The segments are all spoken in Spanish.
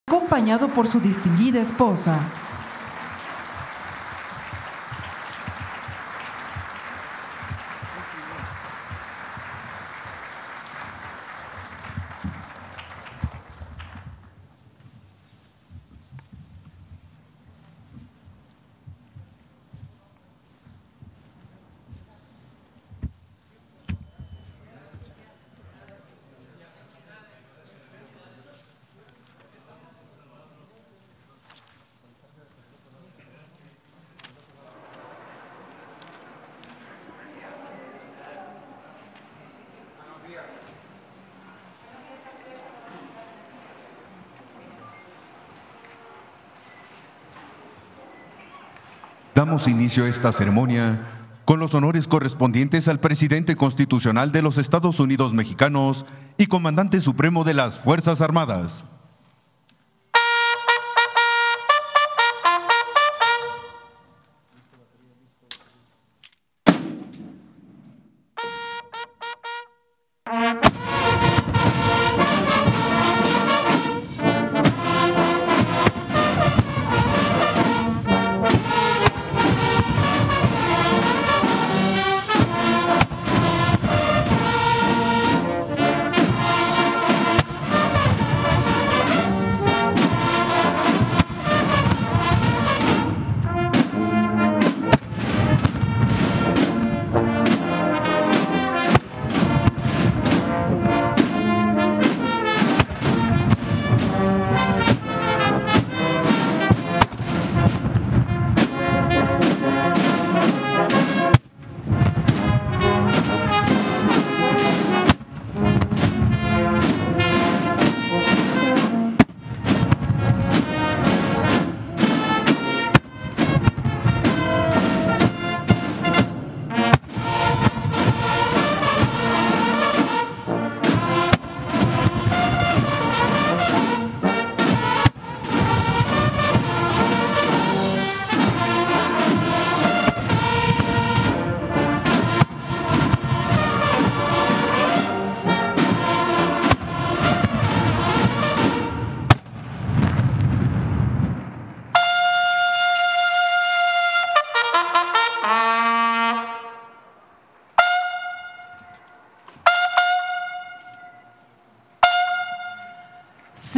acompañado por su distinguida esposa. Damos inicio a esta ceremonia con los honores correspondientes al presidente constitucional de los Estados Unidos mexicanos y comandante supremo de las Fuerzas Armadas.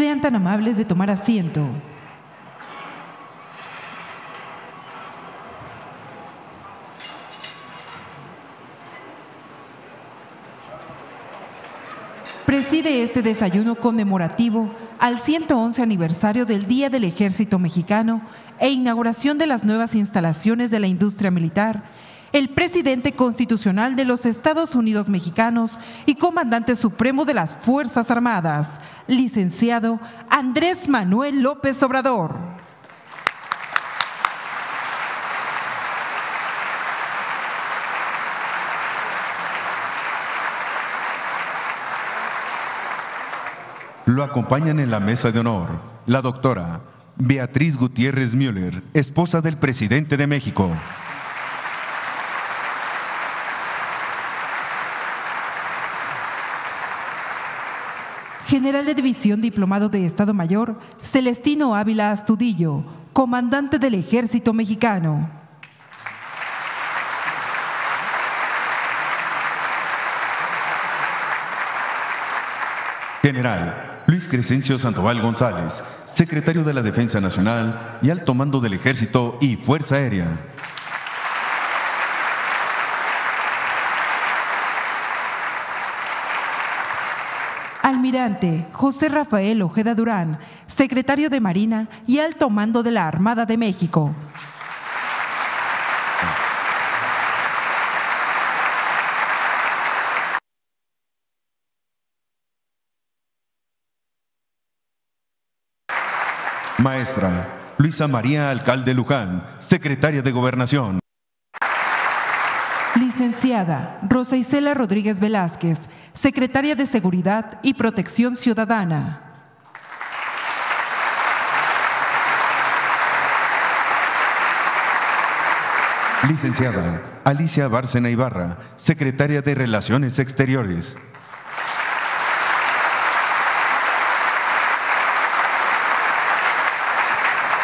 Sean tan amables de tomar asiento. Preside este desayuno conmemorativo al 111 aniversario del Día del Ejército Mexicano e inauguración de las nuevas instalaciones de la industria militar, el presidente constitucional de los Estados Unidos mexicanos y comandante supremo de las Fuerzas Armadas, licenciado Andrés Manuel López Obrador. Lo acompañan en la mesa de honor la doctora Beatriz Gutiérrez Müller, esposa del presidente de México. General de División Diplomado de Estado Mayor, Celestino Ávila Astudillo, comandante del Ejército Mexicano. General Luis Crescencio Sandoval González, secretario de la Defensa Nacional y Alto Mando del Ejército y Fuerza Aérea. Almirante José Rafael Ojeda Durán, secretario de Marina y Alto Mando de la Armada de México. Maestra Luisa María Alcalde Luján, secretaria de Gobernación. Licenciada Rosa Isela Rodríguez Velázquez, secretaria de Seguridad y Protección Ciudadana. Licenciada Alicia Bárcena Ibarra, secretaria de Relaciones Exteriores.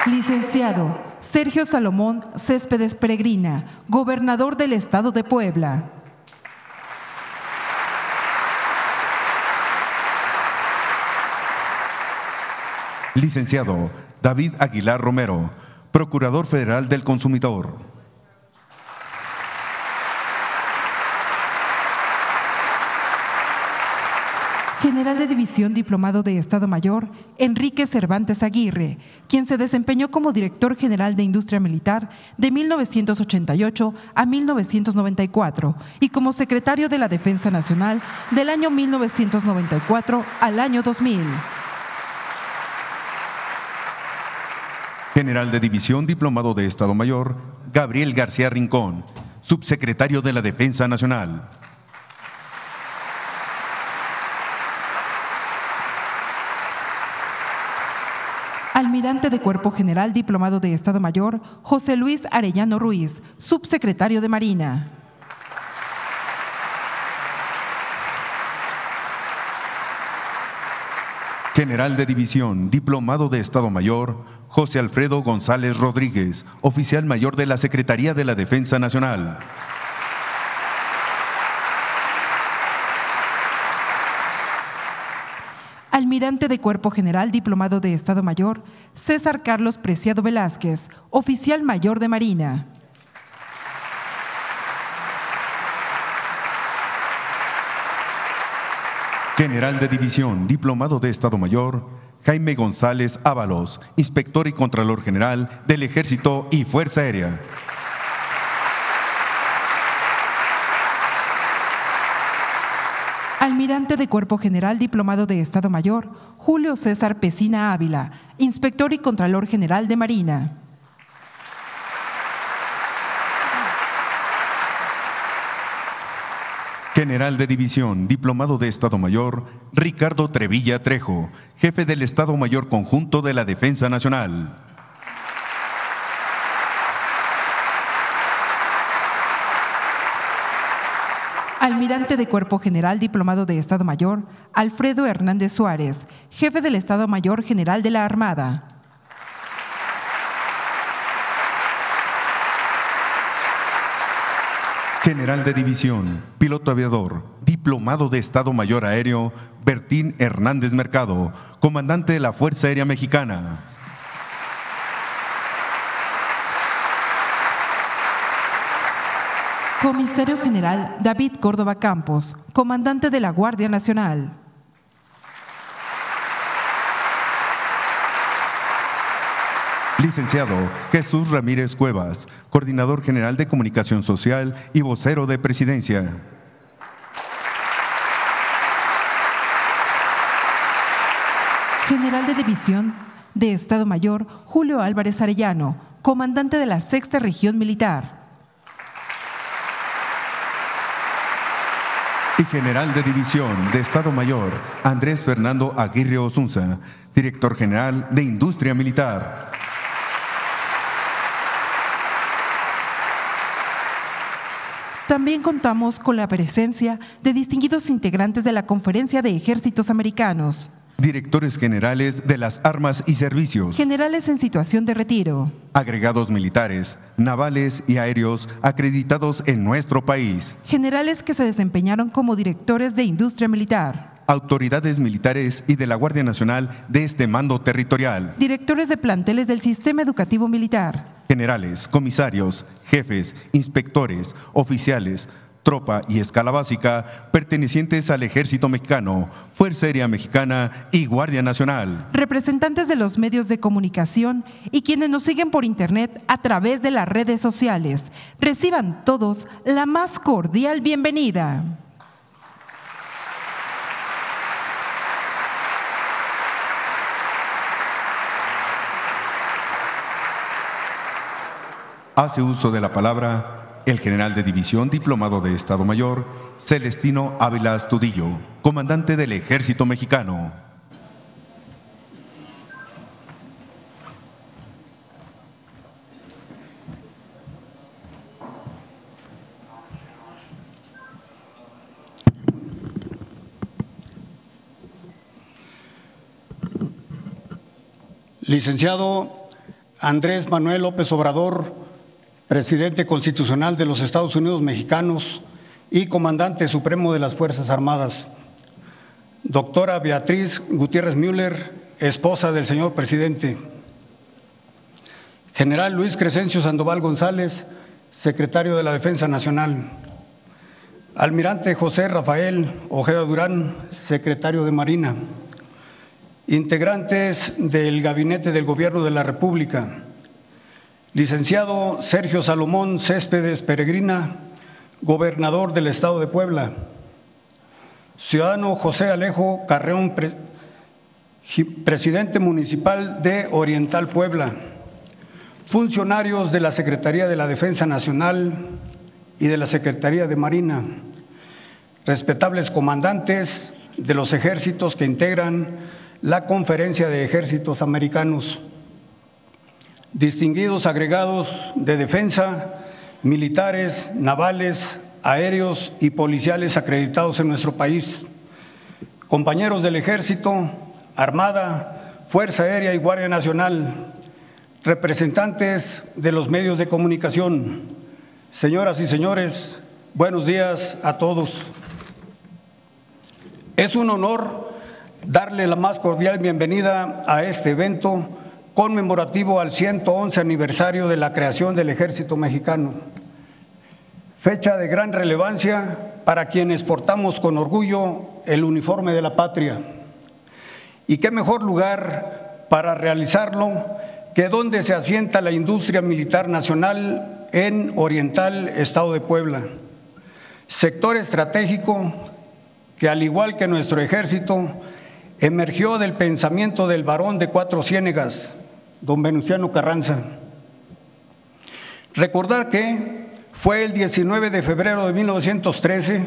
Licenciado Sergio Salomón Céspedes Peregrina, Gobernador del Estado de Puebla. Licenciado David Aguilar Romero, Procurador Federal del Consumidor. General de División Diplomado de Estado Mayor, Enrique Cervantes Aguirre, quien se desempeñó como Director General de Industria Militar de 1988 a 1994 y como Secretario de la Defensa Nacional del año 1994 al año 2000. General de División Diplomado de Estado Mayor, Gabriel García Rincón, Subsecretario de la Defensa Nacional. Almirante de Cuerpo General Diplomado de Estado Mayor, José Luis Arellano Ruiz, Subsecretario de Marina. General de División Diplomado de Estado Mayor, José Alfredo González Rodríguez, Oficial Mayor de la Secretaría de la Defensa Nacional. Almirante de Cuerpo General Diplomado de Estado Mayor, César Carlos Preciado Velázquez, Oficial Mayor de Marina. General de División Diplomado de Estado Mayor, Jaime González Ábalos, Inspector y Contralor General del Ejército y Fuerza Aérea. Almirante de Cuerpo General Diplomado de Estado Mayor, Julio César Pesina Ávila, Inspector y Contralor General de Marina. General de División Diplomado de Estado Mayor, Ricardo Trevilla Trejo, Jefe del Estado Mayor Conjunto de la Defensa Nacional. Almirante de Cuerpo General Diplomado de Estado Mayor, Alfredo Hernández Suárez, Jefe del Estado Mayor General de la Armada. General de División, Piloto Aviador, Diplomado de Estado Mayor Aéreo, Bertín Hernández Mercado, Comandante de la Fuerza Aérea Mexicana. Comisario General David Córdoba Campos, Comandante de la Guardia Nacional. Licenciado Jesús Ramírez Cuevas, Coordinador General de Comunicación Social y Vocero de Presidencia. General de División de Estado Mayor, Julio Álvarez Arellano, Comandante de la Sexta Región Militar. Y General de División de Estado Mayor, Andrés Fernando Aguirre Osunza, Director General de Industria Militar. También contamos con la presencia de distinguidos integrantes de la Conferencia de Ejércitos Americanos. Directores generales de las armas y servicios. Generales en situación de retiro. Agregados militares, navales y aéreos acreditados en nuestro país. Generales que se desempeñaron como directores de industria militar. Autoridades militares y de la Guardia Nacional de este mando territorial. Directores de planteles del Sistema Educativo Militar. Generales, comisarios, jefes, inspectores, oficiales, tropa y escala básica pertenecientes al Ejército Mexicano, Fuerza Aérea Mexicana y Guardia Nacional. Representantes de los medios de comunicación y quienes nos siguen por internet a través de las redes sociales. Reciban todos la más cordial bienvenida. Hace uso de la palabra el General de División Diplomado de Estado Mayor, Celestino Ávila Astudillo, Comandante del Ejército Mexicano. Licenciado Andrés Manuel López Obrador, presidente constitucional de los Estados Unidos mexicanos y comandante supremo de las Fuerzas Armadas. Doctora Beatriz Gutiérrez Müller, esposa del señor presidente. General Luis Crescencio Sandoval González, secretario de la Defensa Nacional. Almirante José Rafael Ojeda Durán, secretario de Marina. Integrantes del Gabinete del Gobierno de la República. Licenciado Sergio Salomón Céspedes Peregrina, gobernador del Estado de Puebla. Ciudadano José Alejo Carreón, presidente municipal de Oriental Puebla. Funcionarios de la Secretaría de la Defensa Nacional y de la Secretaría de Marina. Respetables comandantes de los ejércitos que integran la Conferencia de Ejércitos Americanos. Distinguidos agregados de defensa, militares, navales, aéreos y policiales acreditados en nuestro país. Compañeros del Ejército, Armada, Fuerza Aérea y Guardia Nacional. Representantes de los medios de comunicación. Señoras y señores, buenos días a todos. Es un honor darle la más cordial bienvenida a este evento conmemorativo al 111 aniversario de la creación del Ejército Mexicano. Fecha de gran relevancia para quienes portamos con orgullo el uniforme de la patria. Y qué mejor lugar para realizarlo que donde se asienta la industria militar nacional en Oriental, Estado de Puebla. Sector estratégico que, al igual que nuestro ejército, emergió del pensamiento del varón de Cuatro Ciénegas, don Venustiano Carranza. Recordar que fue el 19 de febrero de 1913,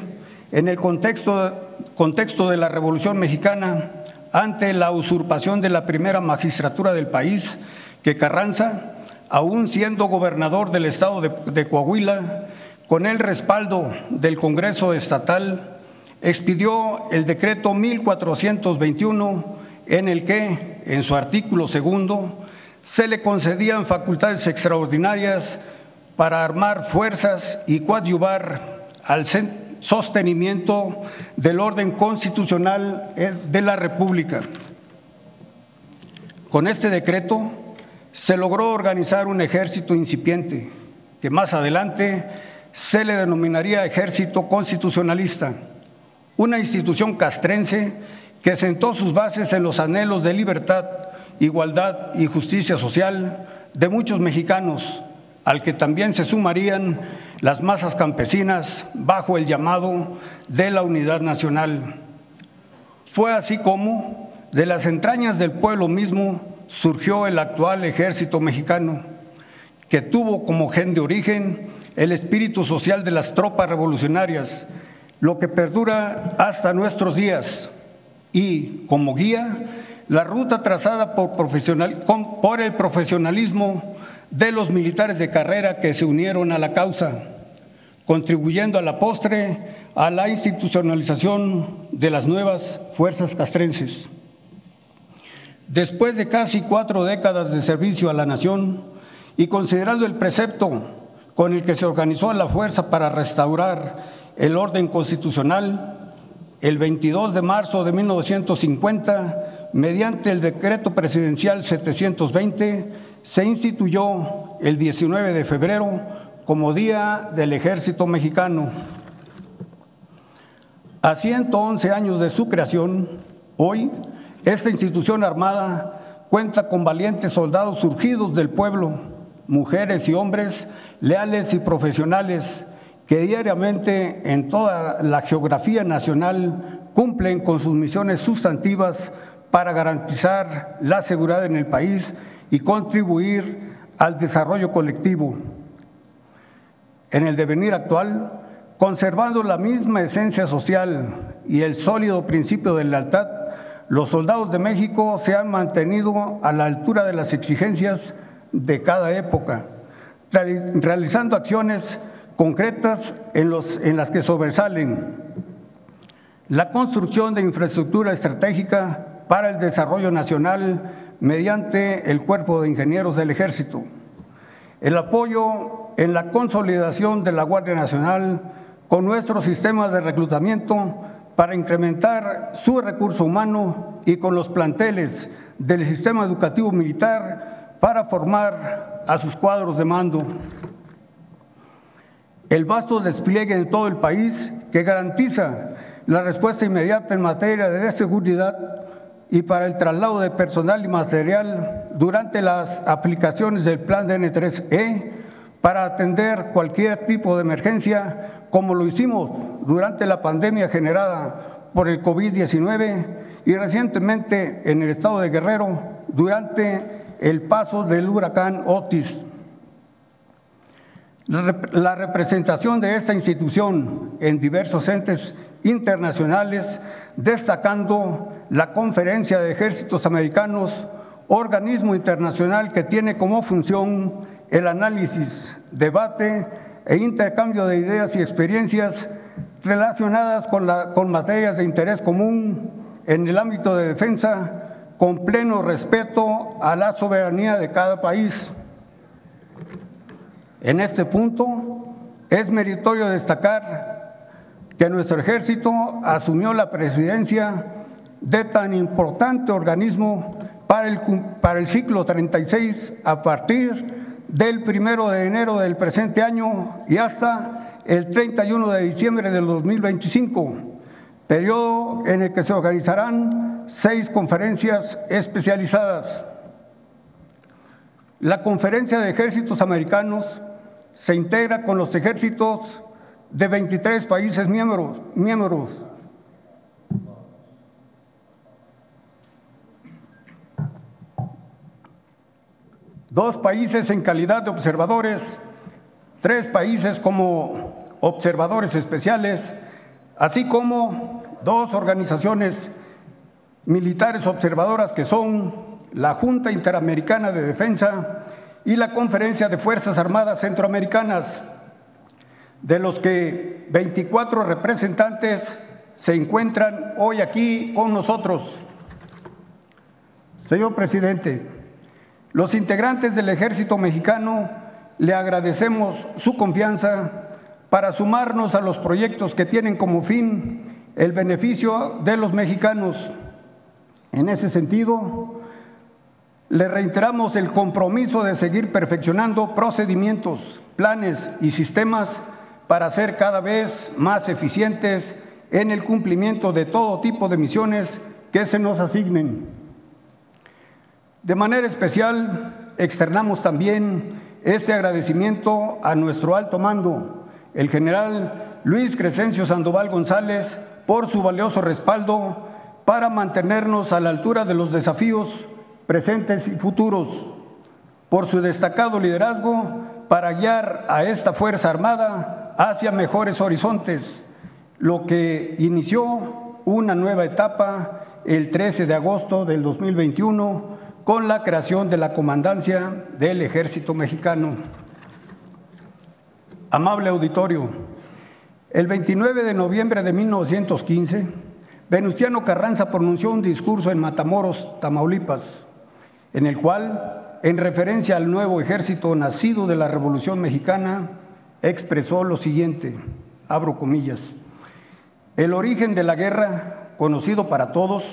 en el contexto de la Revolución Mexicana, ante la usurpación de la primera magistratura del país, que Carranza, aún siendo gobernador del estado de Coahuila, con el respaldo del Congreso Estatal, expidió el decreto 1421, en el que, en su artículo segundo, se le concedían facultades extraordinarias para armar fuerzas y coadyuvar al sostenimiento del orden constitucional de la República. Con este decreto se logró organizar un ejército incipiente, que más adelante se le denominaría Ejército Constitucionalista, una institución castrense que sentó sus bases en los anhelos de libertad, igualdad y justicia social de muchos mexicanos, al que también se sumarían las masas campesinas bajo el llamado de la unidad nacional. Fue así como, de las entrañas del pueblo mismo, surgió el actual Ejército Mexicano, que tuvo como gen de origen el espíritu social de las tropas revolucionarias, lo que perdura hasta nuestros días, y como guía la ruta trazada por el profesionalismo de los militares de carrera que se unieron a la causa, contribuyendo a la postre a la institucionalización de las nuevas fuerzas castrenses. Después de casi 4 décadas de servicio a la nación y considerando el precepto con el que se organizó la fuerza para restaurar el orden constitucional, el 22 de marzo de 1950, mediante el decreto presidencial 720, se instituyó el 19 de febrero como Día del Ejército Mexicano. A 111 años de su creación, hoy, esta institución armada cuenta con valientes soldados surgidos del pueblo, mujeres y hombres leales y profesionales que diariamente en toda la geografía nacional cumplen con sus misiones sustantivas para garantizar la seguridad en el país y contribuir al desarrollo colectivo. En el devenir actual, conservando la misma esencia social y el sólido principio de lealtad, los soldados de México se han mantenido a la altura de las exigencias de cada época, realizando acciones concretas en las que sobresalen la construcción de infraestructura estratégica para el desarrollo nacional mediante el Cuerpo de Ingenieros del Ejército. El apoyo en la consolidación de la Guardia Nacional con nuestros sistemas de reclutamiento para incrementar su recurso humano y con los planteles del sistema educativo militar para formar a sus cuadros de mando. El vasto despliegue en todo el país que garantiza la respuesta inmediata en materia de seguridad y para el traslado de personal y material durante las aplicaciones del Plan DN3E para atender cualquier tipo de emergencia, como lo hicimos durante la pandemia generada por el COVID-19 y recientemente en el estado de Guerrero durante el paso del huracán Otis. La representación de esta institución en diversos entes internacionales, destacando la Conferencia de Ejércitos Americanos, organismo internacional que tiene como función el análisis, debate e intercambio de ideas y experiencias relacionadas con materias de interés común en el ámbito de defensa, con pleno respeto a la soberanía de cada país. En este punto, es meritorio destacar que nuestro ejército asumió la presidencia de tan importante organismo para el ciclo 36 a partir del 1 de enero del presente año y hasta el 31 de diciembre del 2025, periodo en el que se organizarán 6 conferencias especializadas. La Conferencia de Ejércitos Americanos se integra con los ejércitos de 23 países miembros. Dos países en calidad de observadores, 3 países como observadores especiales, así como 2 organizaciones militares observadoras que son la Junta Interamericana de Defensa y la Conferencia de Fuerzas Armadas Centroamericanas, de los que 24 representantes se encuentran hoy aquí con nosotros. Señor presidente, los integrantes del Ejército Mexicano le agradecemos su confianza para sumarnos a los proyectos que tienen como fin el beneficio de los mexicanos. En ese sentido, le reiteramos el compromiso de seguir perfeccionando procedimientos, planes y sistemas para ser cada vez más eficientes en el cumplimiento de todo tipo de misiones que se nos asignen. De manera especial, externamos también este agradecimiento a nuestro alto mando, el general Luis Crescencio Sandoval González, por su valioso respaldo para mantenernos a la altura de los desafíos presentes y futuros, por su destacado liderazgo para guiar a esta Fuerza Armada hacia mejores horizontes, lo que inició una nueva etapa el 13 de agosto del 2021 con la creación de la Comandancia del Ejército Mexicano. Amable auditorio, el 29 de noviembre de 1915, Venustiano Carranza pronunció un discurso en Matamoros, Tamaulipas, en el cual, en referencia al nuevo ejército nacido de la Revolución Mexicana, expresó lo siguiente, abro comillas: el origen de la guerra, conocido para todos,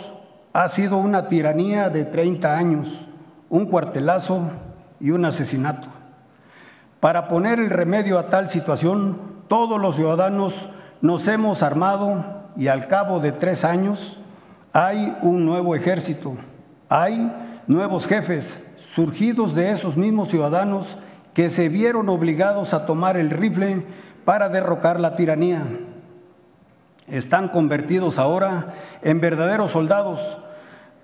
ha sido una tiranía de 30 años, un cuartelazo y un asesinato. Para poner el remedio a tal situación, todos los ciudadanos nos hemos armado y al cabo de 3 años hay un nuevo ejército, hay nuevos jefes surgidos de esos mismos ciudadanos que se vieron obligados a tomar el rifle para derrocar la tiranía. Están convertidos ahora en verdaderos soldados,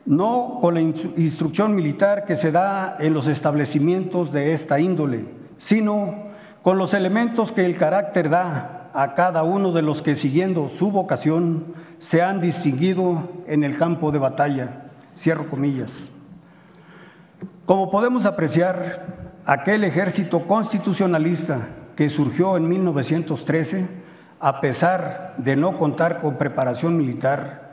no con la instrucción militar que se da en los establecimientos de esta índole, sino con los elementos que el carácter da a cada uno de los que, siguiendo su vocación, se han distinguido en el campo de batalla. Cierro comillas. Como podemos apreciar, aquel ejército constitucionalista que surgió en 1913, a pesar de no contar con preparación militar,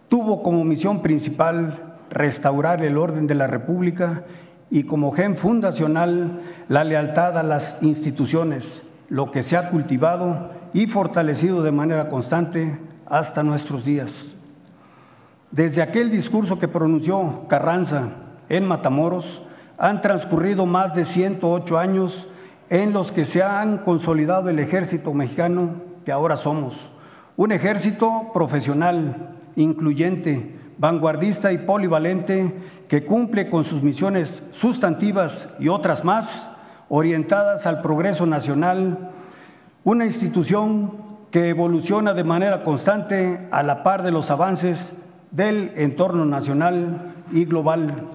tuvo como misión principal restaurar el orden de la República y como gen fundacional la lealtad a las instituciones, lo que se ha cultivado y fortalecido de manera constante hasta nuestros días. Desde aquel discurso que pronunció Carranza en Matamoros, han transcurrido más de 108 años en los que se han consolidado el ejército mexicano que ahora somos. Un ejército profesional, incluyente, vanguardista y polivalente que cumple con sus misiones sustantivas y otras más orientadas al progreso nacional, una institución que evoluciona de manera constante a la par de los avances del entorno nacional y global.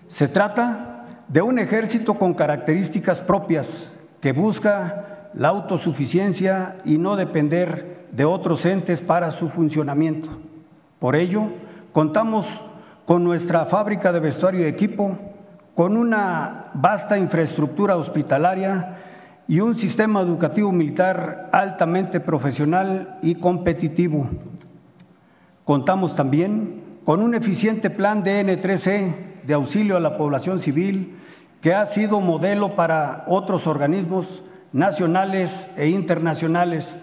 Se trata de un ejército con características propias que busca la autosuficiencia y no depender de otros entes para su funcionamiento. Por ello, contamos con nuestra fábrica de vestuario y equipo, con una vasta infraestructura hospitalaria y un sistema educativo militar altamente profesional y competitivo. Contamos también con un eficiente plan de N3C de auxilio a la población civil que ha sido modelo para otros organismos nacionales e internacionales,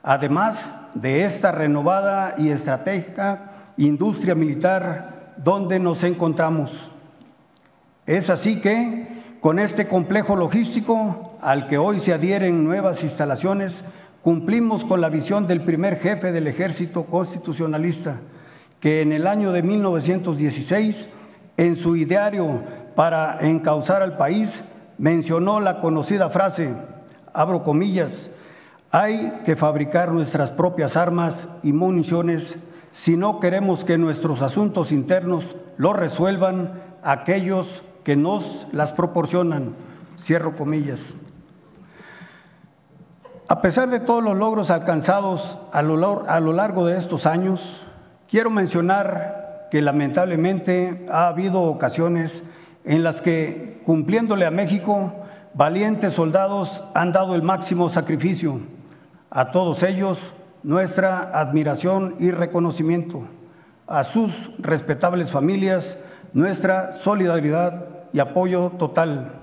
además de esta renovada y estratégica industria militar donde nos encontramos. Es así que, con este complejo logístico al que hoy se adhieren nuevas instalaciones, cumplimos con la visión del primer jefe del Ejército Constitucionalista, que en el año de 1916, en su ideario para encauzar al país, mencionó la conocida frase, abro comillas, hay que fabricar nuestras propias armas y municiones si no queremos que nuestros asuntos internos los resuelvan aquellos que nos las proporcionan, cierro comillas. A pesar de todos los logros alcanzados a lo largo de estos años, quiero mencionar que lamentablemente ha habido ocasiones en las que, cumpliéndole a México, valientes soldados han dado el máximo sacrificio. A todos ellos, nuestra admiración y reconocimiento. A sus respetables familias, nuestra solidaridad y apoyo total.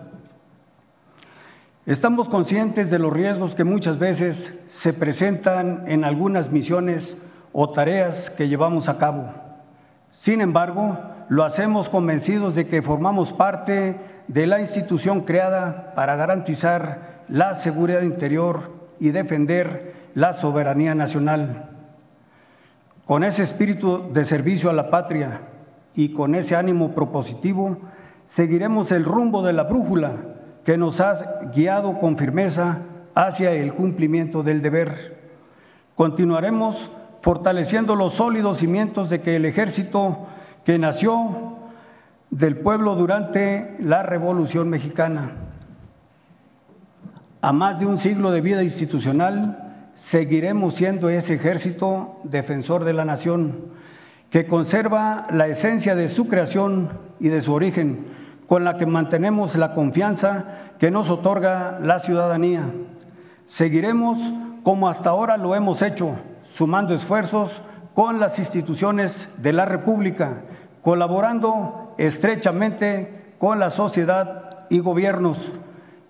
Estamos conscientes de los riesgos que muchas veces se presentan en algunas misiones o tareas que llevamos a cabo. Sin embargo, lo hacemos convencidos de que formamos parte de la institución creada para garantizar la seguridad interior y defender la soberanía nacional. Con ese espíritu de servicio a la patria y con ese ánimo propositivo, seguiremos el rumbo de la brújula que nos ha guiado con firmeza hacia el cumplimiento del deber. Continuaremos fortaleciendo los sólidos cimientos de que el ejército que nació del pueblo durante la Revolución Mexicana. A más de un siglo de vida institucional, seguiremos siendo ese ejército defensor de la nación, que conserva la esencia de su creación y de su origen, con la que mantenemos la confianza que nos otorga la ciudadanía. Seguiremos como hasta ahora lo hemos hecho, sumando esfuerzos con las instituciones de la República, colaborando estrechamente con la sociedad y gobiernos,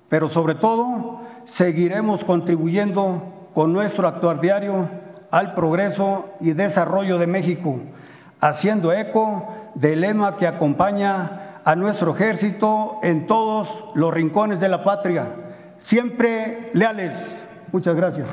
pero sobre todo seguiremos contribuyendo con nuestro actuar diario al progreso y desarrollo de México, haciendo eco del lema que acompaña a nuestro ejército en todos los rincones de la patria, siempre leales. Muchas gracias.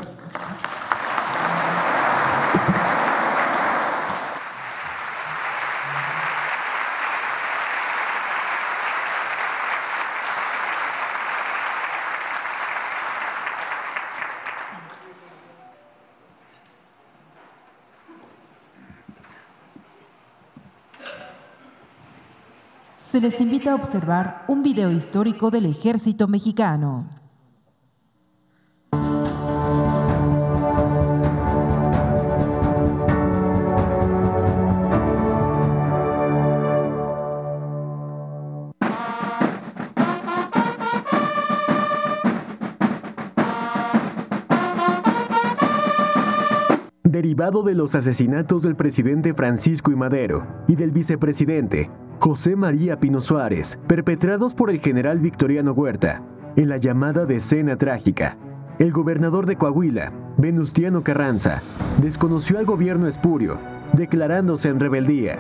Se les invita a observar un video histórico del Ejército Mexicano. derivado de los asesinatos del presidente Francisco I. Madero y del vicepresidente José María Pino Suárez, perpetrados por el general Victoriano Huerta, en la llamada Decena Trágica. El gobernador de Coahuila, Venustiano Carranza, desconoció al gobierno espurio, declarándose en rebeldía.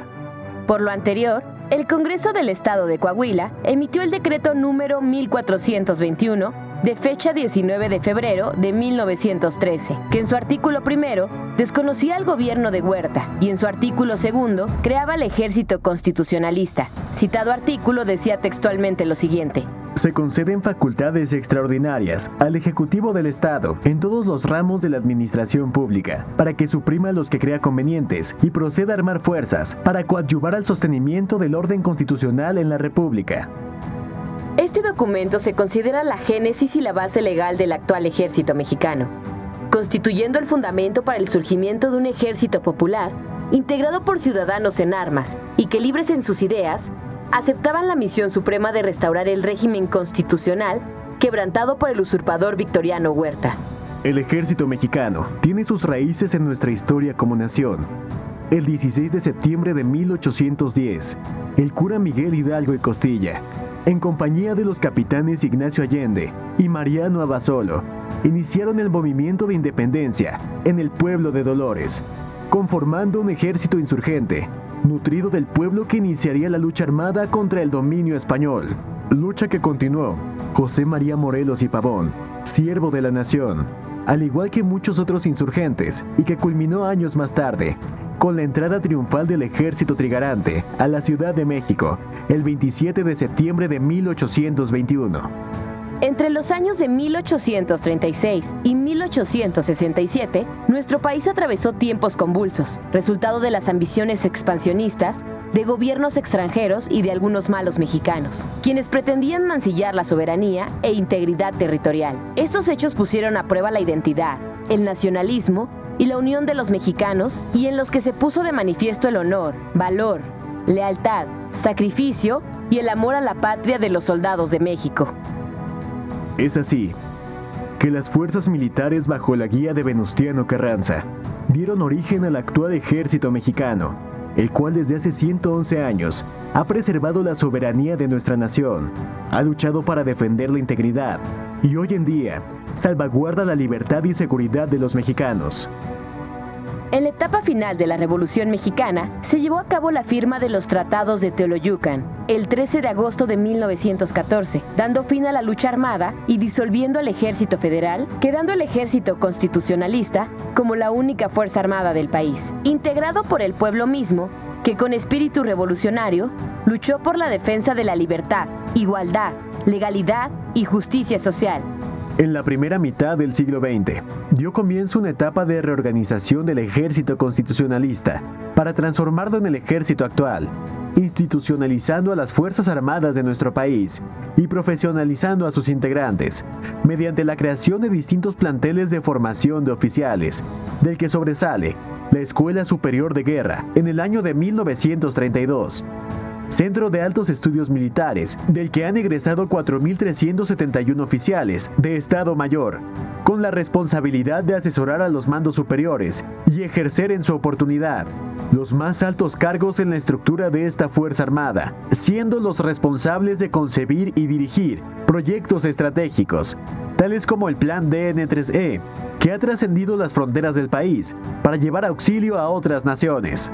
Por lo anterior, el Congreso del Estado de Coahuila emitió el decreto número 1421 de fecha 19 de febrero de 1913, que en su artículo primero desconocía al gobierno de Huerta y en su artículo segundo creaba el Ejército Constitucionalista. Citado artículo decía textualmente lo siguiente: Se conceden facultades extraordinarias al Ejecutivo del Estado en todos los ramos de la administración pública para que suprima los que crea convenientes y proceda a armar fuerzas para coadyuvar al sostenimiento del orden constitucional en la República. Este documento se considera la génesis y la base legal del actual ejército mexicano, constituyendo el fundamento para el surgimiento de un ejército popular integrado por ciudadanos en armas y que, libres en sus ideas, aceptaban la misión suprema de restaurar el régimen constitucional quebrantado por el usurpador Victoriano Huerta. El ejército mexicano tiene sus raíces en nuestra historia como nación. El 16 de septiembre de 1810, el cura Miguel Hidalgo y Costilla, en compañía de los capitanes Ignacio Allende y Mariano Abasolo, iniciaron el movimiento de independencia en el pueblo de Dolores, conformando un ejército insurgente, nutrido del pueblo que iniciaría la lucha armada contra el dominio español, lucha que continuó José María Morelos y Pavón, siervo de la nación, al igual que muchos otros insurgentes, y que culminó años más tarde con la entrada triunfal del ejército trigarante a la Ciudad de México, el 27 de septiembre de 1821. Entre los años de 1836 y 1867, nuestro país atravesó tiempos convulsos, resultado de las ambiciones expansionistas de gobiernos extranjeros y de algunos malos mexicanos, quienes pretendían mancillar la soberanía e integridad territorial. Estos hechos pusieron a prueba la identidad, el nacionalismo y la unión de los mexicanos, y en los que se puso de manifiesto el honor, valor, lealtad, sacrificio y el amor a la patria de los soldados de México. Es así que las fuerzas militares bajo la guía de Venustiano Carranza dieron origen al actual ejército mexicano, el cual desde hace 111 años ha preservado la soberanía de nuestra nación, ha luchado para defender la integridad y hoy en día salvaguarda la libertad y seguridad de los mexicanos. En la etapa final de la Revolución Mexicana, se llevó a cabo la firma de los Tratados de Teoloyucan, el 13 de agosto de 1914, dando fin a la lucha armada y disolviendo al Ejército Federal, quedando el Ejército Constitucionalista como la única fuerza armada del país, integrado por el pueblo mismo, que con espíritu revolucionario luchó por la defensa de la libertad, igualdad, legalidad y justicia social. En la primera mitad del siglo XX, dio comienzo una etapa de reorganización del ejército constitucionalista para transformarlo en el ejército actual, institucionalizando a las Fuerzas Armadas de nuestro país y profesionalizando a sus integrantes, mediante la creación de distintos planteles de formación de oficiales, del que sobresale la Escuela Superior de Guerra en el año de 1932, Centro de Altos Estudios Militares, del que han egresado 4.371 oficiales de Estado Mayor, con la responsabilidad de asesorar a los mandos superiores y ejercer en su oportunidad los más altos cargos en la estructura de esta Fuerza Armada, siendo los responsables de concebir y dirigir proyectos estratégicos, tales como el Plan DN3E, que ha trascendido las fronteras del país para llevar auxilio a otras naciones.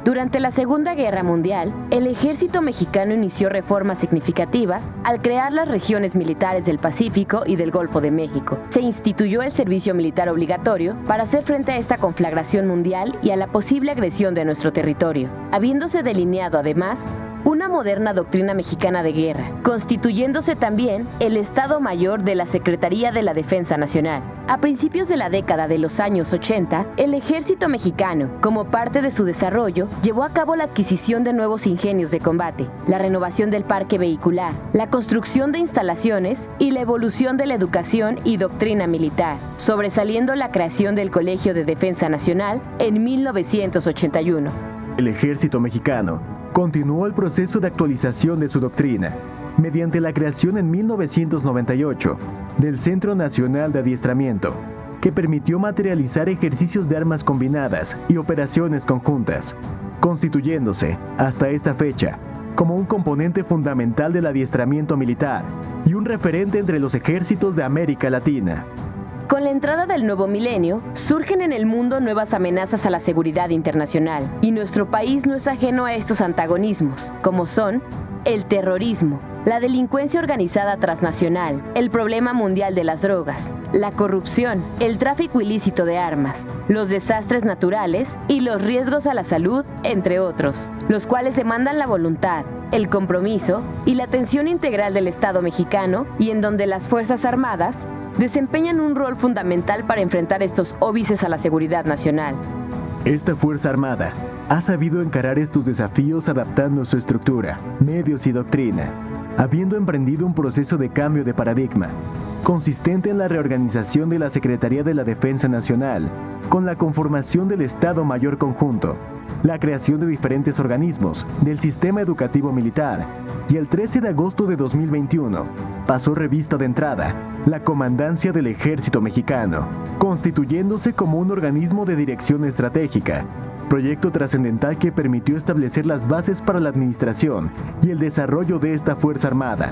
Durante la Segunda Guerra Mundial, el ejército mexicano inició reformas significativas al crear las regiones militares del Pacífico y del Golfo de México. Se instituyó el servicio militar obligatorio para hacer frente a esta conflagración mundial y a la posible agresión de nuestro territorio, habiéndose delineado además una moderna doctrina mexicana de guerra, constituyéndose también el Estado Mayor de la Secretaría de la Defensa Nacional. A principios de la década de los años 80, el ejército mexicano, como parte de su desarrollo, llevó a cabo la adquisición de nuevos ingenios de combate, la renovación del parque vehicular, la construcción de instalaciones y la evolución de la educación y doctrina militar, sobresaliendo la creación del Colegio de Defensa Nacional en 1981. El ejército mexicano continuó el proceso de actualización de su doctrina, mediante la creación en 1998 del Centro Nacional de Adiestramiento, que permitió materializar ejercicios de armas combinadas y operaciones conjuntas, constituyéndose, hasta esta fecha, como un componente fundamental del adiestramiento militar y un referente entre los ejércitos de América Latina. Con la entrada del nuevo milenio, surgen en el mundo nuevas amenazas a la seguridad internacional, y nuestro país no es ajeno a estos antagonismos, como son el terrorismo, la delincuencia organizada transnacional, el problema mundial de las drogas, la corrupción, el tráfico ilícito de armas, los desastres naturales y los riesgos a la salud, entre otros, los cuales demandan la voluntad, el compromiso y la atención integral del Estado mexicano, y en donde las Fuerzas Armadas desempeñan un rol fundamental para enfrentar estos óbices a la seguridad nacional. Esta Fuerza Armada ha sabido encarar estos desafíos adaptando su estructura, medios y doctrina, habiendo emprendido un proceso de cambio de paradigma, consistente en la reorganización de la Secretaría de la Defensa Nacional, con la conformación del Estado Mayor Conjunto, la creación de diferentes organismos del sistema educativo militar, y el 13 de agosto de 2021 pasó revista de entrada la Comandancia del Ejército Mexicano, constituyéndose como un organismo de dirección estratégica, proyecto trascendental que permitió establecer las bases para la administración y el desarrollo de esta Fuerza Armada.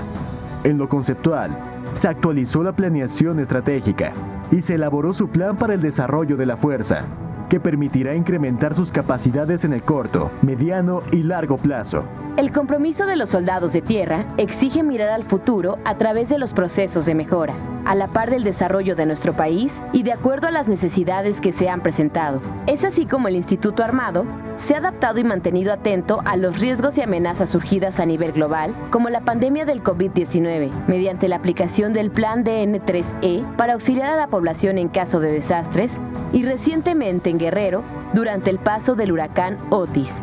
En lo conceptual, se actualizó la planeación estratégica y se elaboró su plan para el desarrollo de la fuerza, que permitirá incrementar sus capacidades en el corto, mediano y largo plazo. El compromiso de los soldados de tierra exige mirar al futuro a través de los procesos de mejora, a la par del desarrollo de nuestro país y de acuerdo a las necesidades que se han presentado. Es así como el Instituto Armado se ha adaptado y mantenido atento a los riesgos y amenazas surgidas a nivel global, como la pandemia del COVID-19, mediante la aplicación del Plan DN3E para auxiliar a la población en caso de desastres, y recientemente en Guerrero, durante el paso del huracán Otis.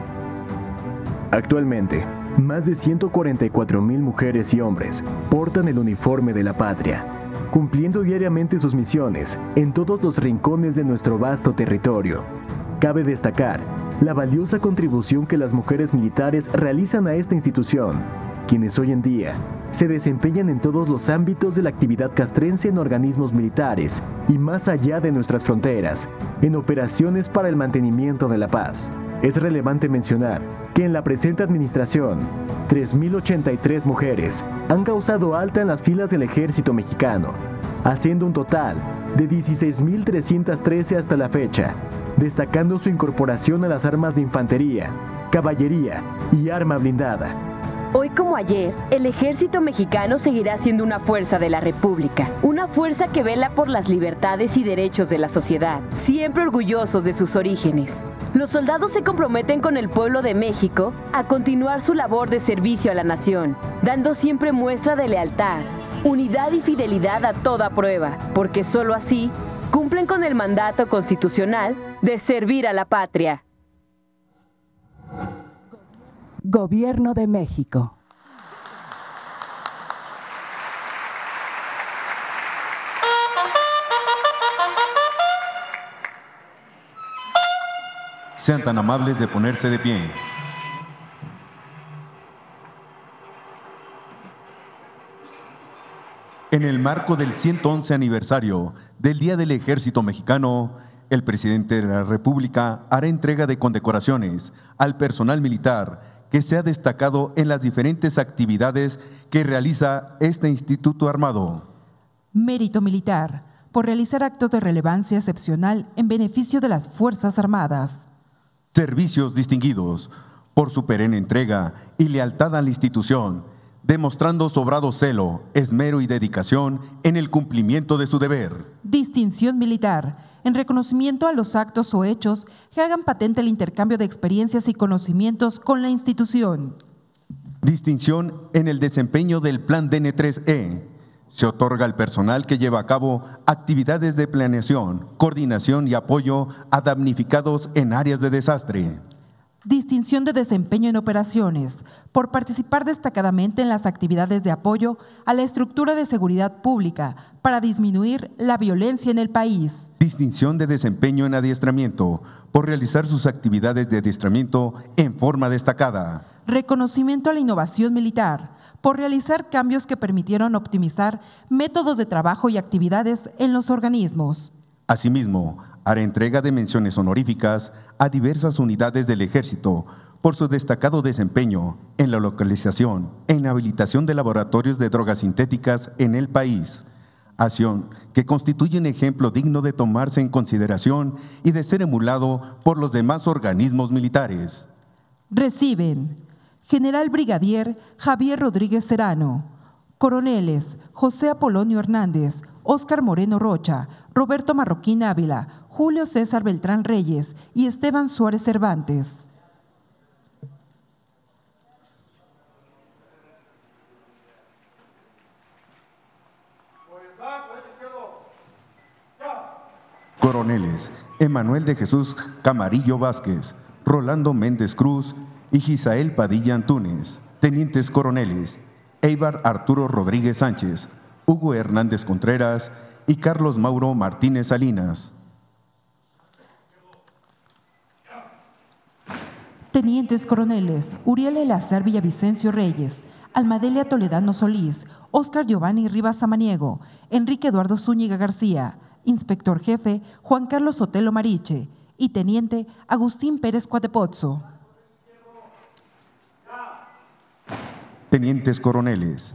Actualmente, más de 144,000 mujeres y hombres portan el uniforme de la patria, cumpliendo diariamente sus misiones en todos los rincones de nuestro vasto territorio. Cabe destacar la valiosa contribución que las mujeres militares realizan a esta institución, quienes hoy en día se desempeñan en todos los ámbitos de la actividad castrense en organismos militares y más allá de nuestras fronteras, en operaciones para el mantenimiento de la paz. Es relevante mencionar que en la presente administración, 3,083 mujeres han causado alta en las filas del Ejército Mexicano, haciendo un total de 16,313 hasta la fecha, destacando su incorporación a las armas de infantería, caballería y arma blindada. Hoy como ayer, el Ejército Mexicano seguirá siendo una fuerza de la República, una fuerza que vela por las libertades y derechos de la sociedad, siempre orgullosos de sus orígenes. Los soldados se comprometen con el pueblo de México a continuar su labor de servicio a la nación, dando siempre muestra de lealtad, unidad y fidelidad a toda prueba, porque solo así cumplen con el mandato constitucional de servir a la patria. Gobierno de México. Sean tan amables de ponerse de pie. En el marco del 111 aniversario del Día del Ejército Mexicano, el presidente de la República hará entrega de condecoraciones al personal militar que se ha destacado en las diferentes actividades que realiza este Instituto Armado. Mérito militar, por realizar actos de relevancia excepcional en beneficio de las Fuerzas Armadas. Servicios distinguidos, por su perenne entrega y lealtad a la institución, demostrando sobrado celo, esmero y dedicación en el cumplimiento de su deber. Distinción militar, en reconocimiento a los actos o hechos que hagan patente el intercambio de experiencias y conocimientos con la institución. Distinción en el desempeño del Plan DN3E. Se otorga al personal que lleva a cabo actividades de planeación, coordinación y apoyo a damnificados en áreas de desastre. Distinción de desempeño en operaciones, por participar destacadamente en las actividades de apoyo a la estructura de seguridad pública para disminuir la violencia en el país. Distinción de desempeño en adiestramiento, por realizar sus actividades de adiestramiento en forma destacada. Reconocimiento a la innovación militar, por realizar cambios que permitieron optimizar métodos de trabajo y actividades en los organismos. Asimismo, hará entrega de menciones honoríficas a diversas unidades del Ejército por su destacado desempeño en la localización e inhabilitación de laboratorios de drogas sintéticas en el país, acción que constituye un ejemplo digno de tomarse en consideración y de ser emulado por los demás organismos militares. Reciben General Brigadier Javier Rodríguez Serrano, Coroneles José Apolonio Hernández, Óscar Moreno Rocha, Roberto Marroquín Ávila, Julio César Beltrán Reyes y Esteban Suárez Cervantes. Coroneles Emanuel de Jesús Camarillo Vázquez, Rolando Méndez Cruz y Gisael Padilla Antúnez. Tenientes coroneles Eibar Arturo Rodríguez Sánchez, Hugo Hernández Contreras y Carlos Mauro Martínez Salinas. Tenientes coroneles Uriel Eleazar Villavicencio Reyes, Almadelia Toledano Solís, Óscar Giovanni Rivas Samaniego, Enrique Eduardo Zúñiga García, Inspector Jefe Juan Carlos Sotelo Mariche y Teniente Agustín Pérez Cuatepozzo. Tenientes coroneles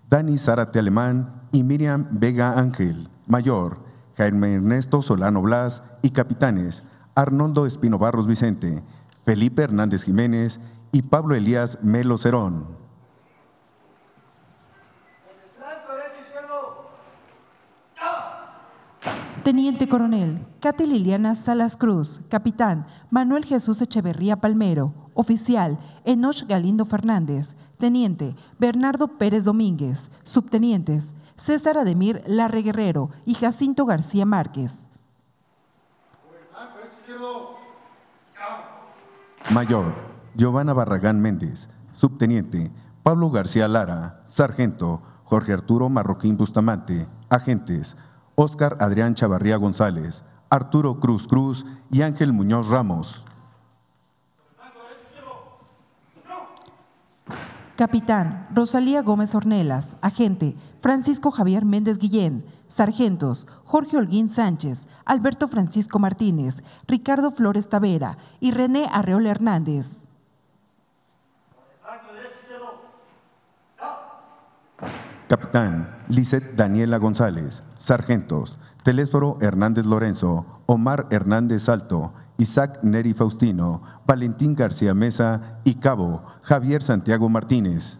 Dani Zárate Alemán y Miriam Vega Ángel, Mayor Jaime Ernesto Solano Blas y Capitanes Arnoldo Espino Barros Vicente, Felipe Hernández Jiménez y Pablo Elías Melo Cerón. Teniente Coronel Katy Liliana Salas Cruz, Capitán Manuel Jesús Echeverría Palmero, Oficial Enoch Galindo Fernández, Teniente Bernardo Pérez Domínguez, Subtenientes César Ademir Larre Guerrero y Jacinto García Márquez. Mayor Giovanna Barragán Méndez, Subteniente Pablo García Lara, Sargento Jorge Arturo Marroquín Bustamante, Agentes Óscar Adrián Chavarría González, Arturo Cruz Cruz y Ángel Muñoz Ramos. Capitán Rosalía Gómez Ornelas, Agente Francisco Javier Méndez Guillén, Sargentos Jorge Holguín Sánchez, Alberto Francisco Martínez, Ricardo Flores Tavera y René Arreola Hernández. Capitán Lisset Daniela González, Sargentos Telésforo Hernández Lorenzo, Omar Hernández Salto, Isaac Neri Faustino, Valentín García Mesa y Cabo Javier Santiago Martínez.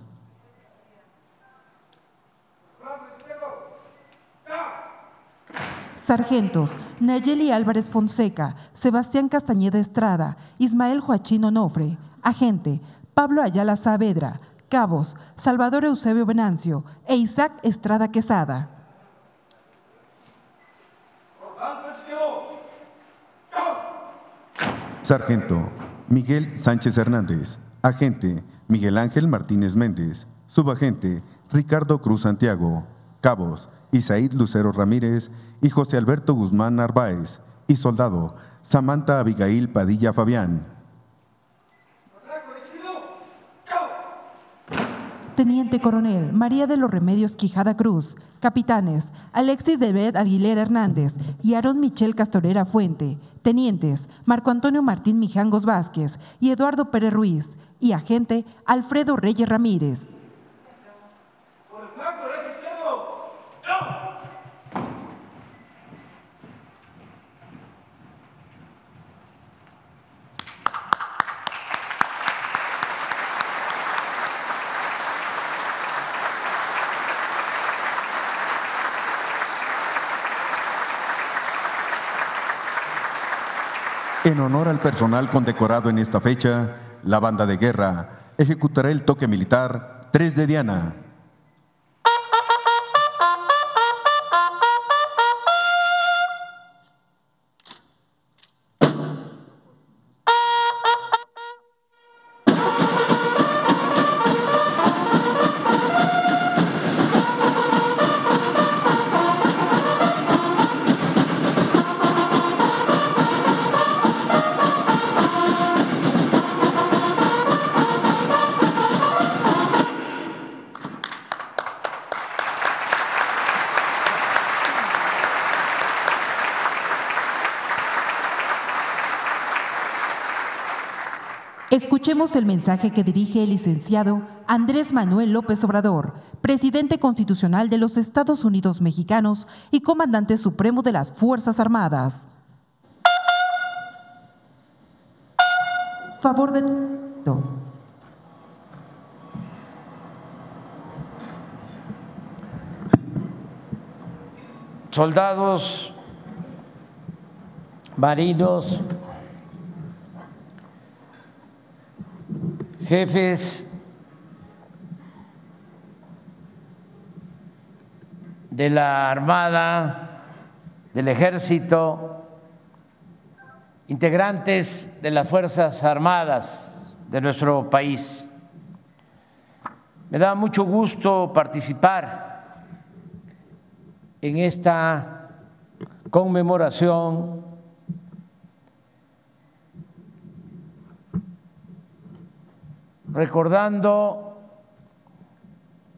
Sargentos Nayeli Álvarez Fonseca, Sebastián Castañeda Estrada, Ismael Joachín Onofre, Agente Pablo Ayala Saavedra, Cabos Salvador Eusebio Venancio e Isaac Estrada Quesada. Sargento Miguel Sánchez Hernández, Agente Miguel Ángel Martínez Méndez, Subagente Ricardo Cruz Santiago, Cabos Isaíd Lucero Ramírez y José Alberto Guzmán Narváez, y Soldado Samantha Abigail Padilla Fabián. Teniente Coronel María de los Remedios Quijada Cruz, Capitanes Alexis David Aguilera Hernández y Aarón Michel Castorera Fuente, Tenientes Marco Antonio Martín Mijangos Vázquez y Eduardo Pérez Ruiz, y Agente Alfredo Reyes Ramírez. En honor al personal condecorado en esta fecha, la banda de guerra ejecutará el toque militar 3 de Diana. Escuchemos el mensaje que dirige el licenciado Andrés Manuel López Obrador, presidente constitucional de los Estados Unidos mexicanos y comandante supremo de las Fuerzas Armadas. Favor de... Soldados, marinos, jefes de la Armada, del Ejército, integrantes de las Fuerzas Armadas de nuestro país. Me da mucho gusto participar en esta conmemoración recordando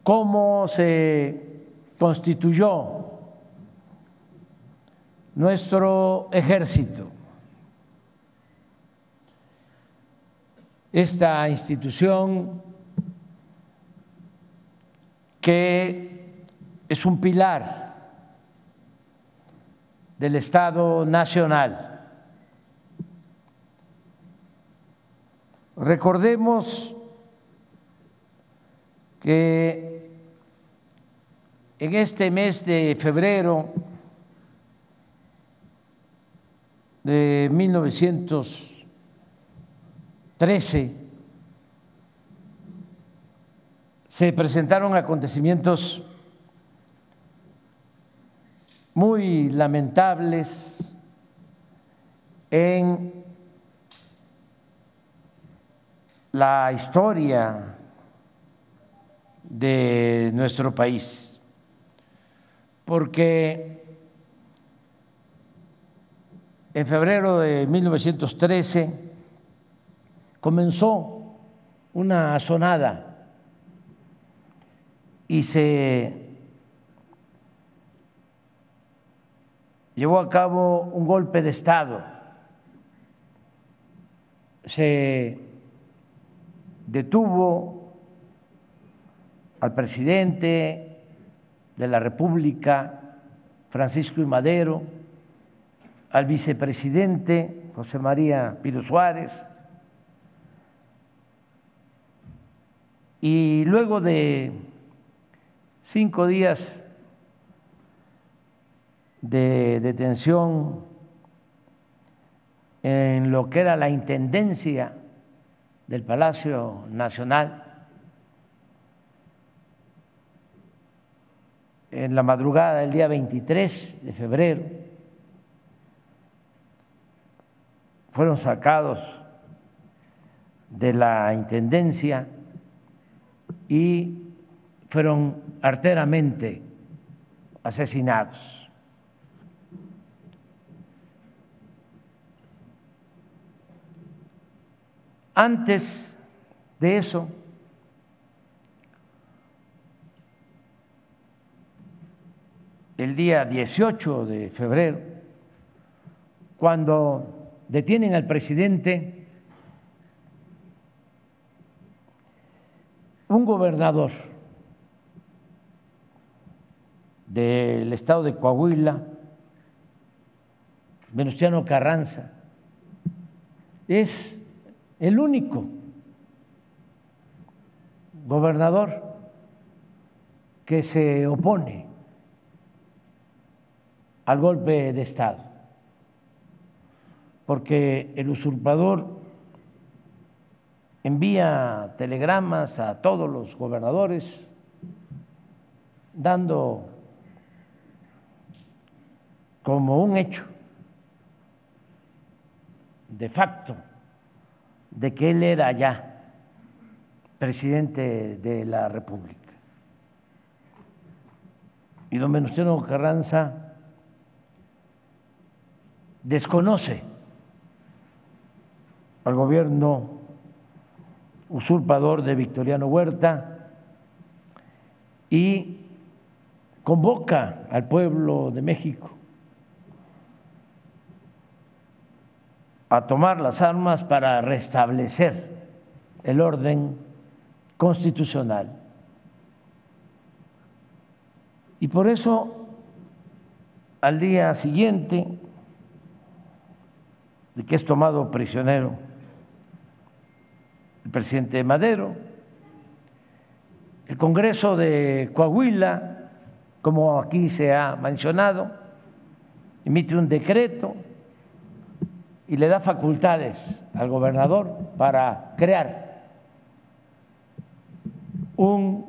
cómo se constituyó nuestro ejército. Esta institución que es un pilar del Estado Nacional. Recordemos que en este mes de febrero de 1913 se presentaron acontecimientos muy lamentables en la historia de nuestro país, porque en febrero de 1913 comenzó una asonada y se llevó a cabo un golpe de Estado. Se detuvo al presidente de la República, Francisco I. Madero, al vicepresidente, José María Pino Suárez, y luego de 5 días de detención en lo que era la intendencia del Palacio Nacional, en la madrugada del día 23 de febrero, fueron sacados de la intendencia y fueron arteramente asesinados. Antes de eso, el día 18 de febrero, cuando detienen al presidente, un gobernador del estado de Coahuila, Venustiano Carranza, es el único gobernador que se opone al golpe de Estado, porque el usurpador envía telegramas a todos los gobernadores dando como un hecho de facto de que él era ya presidente de la República. Y don Venustiano Carranza desconoce al gobierno usurpador de Victoriano Huerta y convoca al pueblo de México a tomar las armas para restablecer el orden constitucional. Y por eso, al día siguiente de que es tomado prisionero el presidente Madero, el Congreso de Coahuila, como aquí se ha mencionado, emite un decreto y le da facultades al gobernador para crear un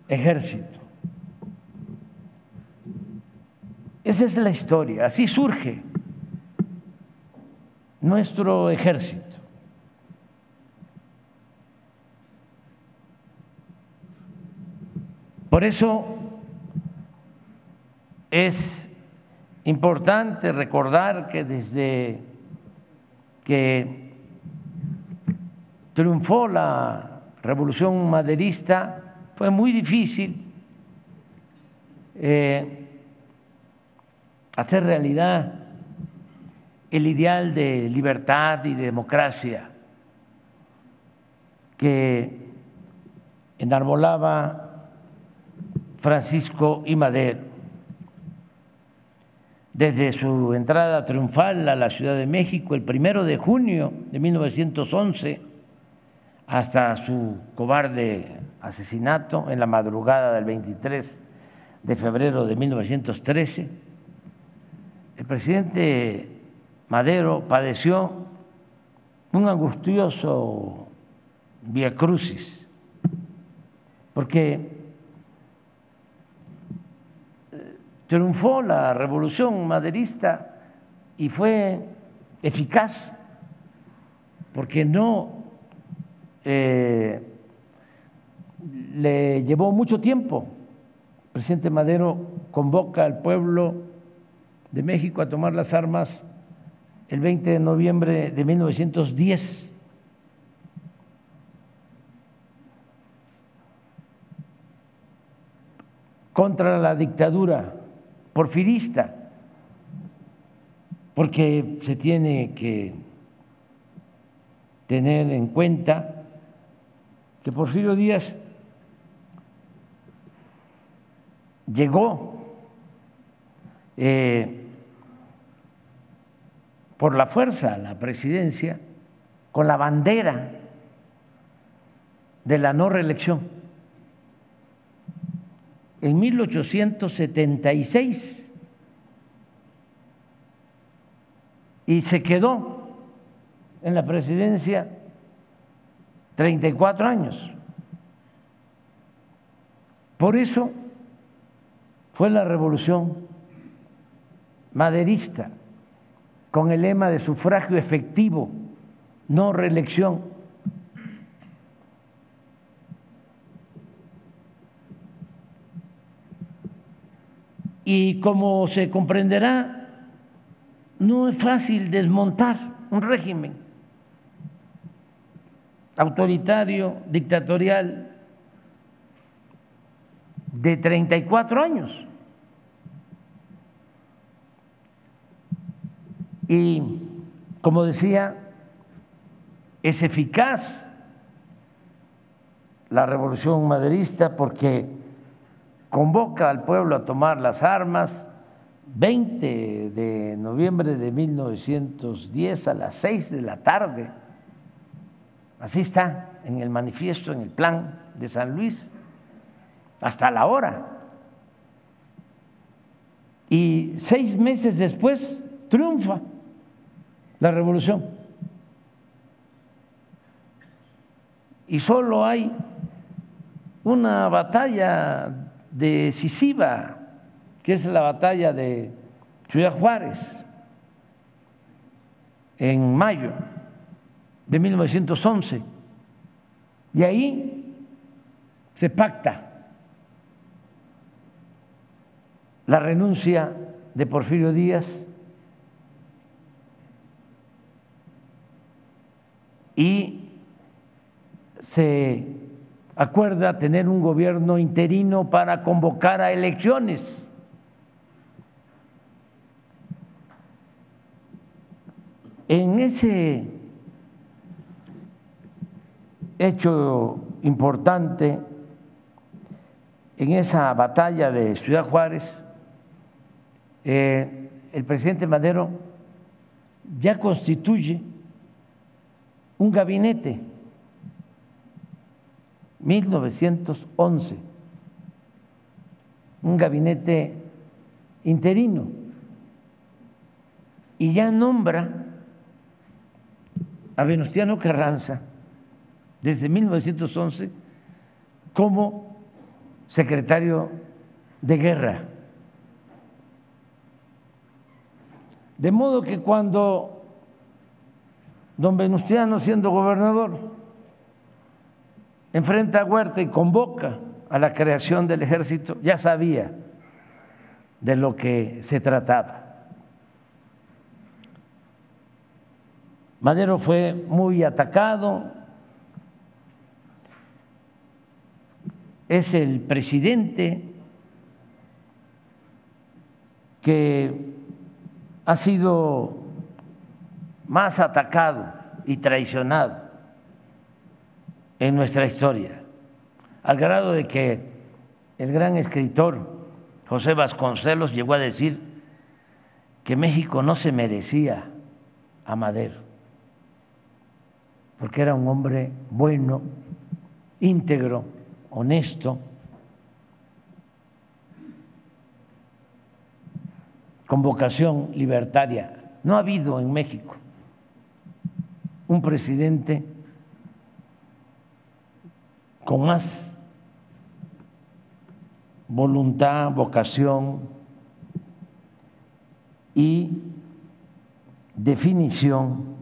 ejército. Esa es la historia, así surge nuestro ejército. Por eso es importante recordar que desde que triunfó la Revolución Maderista fue muy difícil hacer realidad el ideal de libertad y de democracia que enarbolaba Francisco I. Madero. Desde su entrada triunfal a la Ciudad de México el 1 de junio de 1911 hasta su cobarde asesinato en la madrugada del 23 de febrero de 1913, el presidente Madero padeció un angustioso viacrucis, porque triunfó la revolución maderista y fue eficaz, porque no le llevó mucho tiempo. El presidente Madero convoca al pueblo de México a tomar las armas el 20 de noviembre de 1910. Contra la dictadura porfirista, porque se tiene que tener en cuenta que Porfirio Díaz llegó por la fuerza a la presidencia con la bandera de la no reelección en 1876 y se quedó en la presidencia 34 años. Por eso fue la revolución maderista, con el lema de sufragio efectivo, no reelección. Y como se comprenderá, no es fácil desmontar un régimen autoritario, dictatorial, de 34 años. Y, como decía, es eficaz la revolución maderista porque convoca al pueblo a tomar las armas. 20 de noviembre de 1910 a las 6 de la tarde. Así está en el manifiesto, en el plan de San Luis, hasta la hora. Y 6 meses después triunfa la revolución. Y solo hay una batalla decisiva, que es la batalla de Ciudad Juárez, en mayo de 1911. Y ahí se pacta la renuncia de Porfirio Díaz y se acuerda tener un gobierno interino para convocar a elecciones. En ese hecho importante en esa batalla de Ciudad Juárez, el presidente Madero ya constituye un gabinete, 1911, un gabinete interino, y ya nombra a Venustiano Carranza desde 1911 como secretario de guerra. De modo que cuando don Venustiano, siendo gobernador, enfrenta a Huerta y convoca a la creación del ejército, ya sabía de lo que se trataba. Madero fue muy atacado, es el presidente que ha sido más atacado y traicionado en nuestra historia, al grado de que el gran escritor José Vasconcelos llegó a decir que México no se merecía a Madero, porque era un hombre bueno, íntegro, honesto, con vocación libertaria. No ha habido en México un presidente con más voluntad, vocación y definición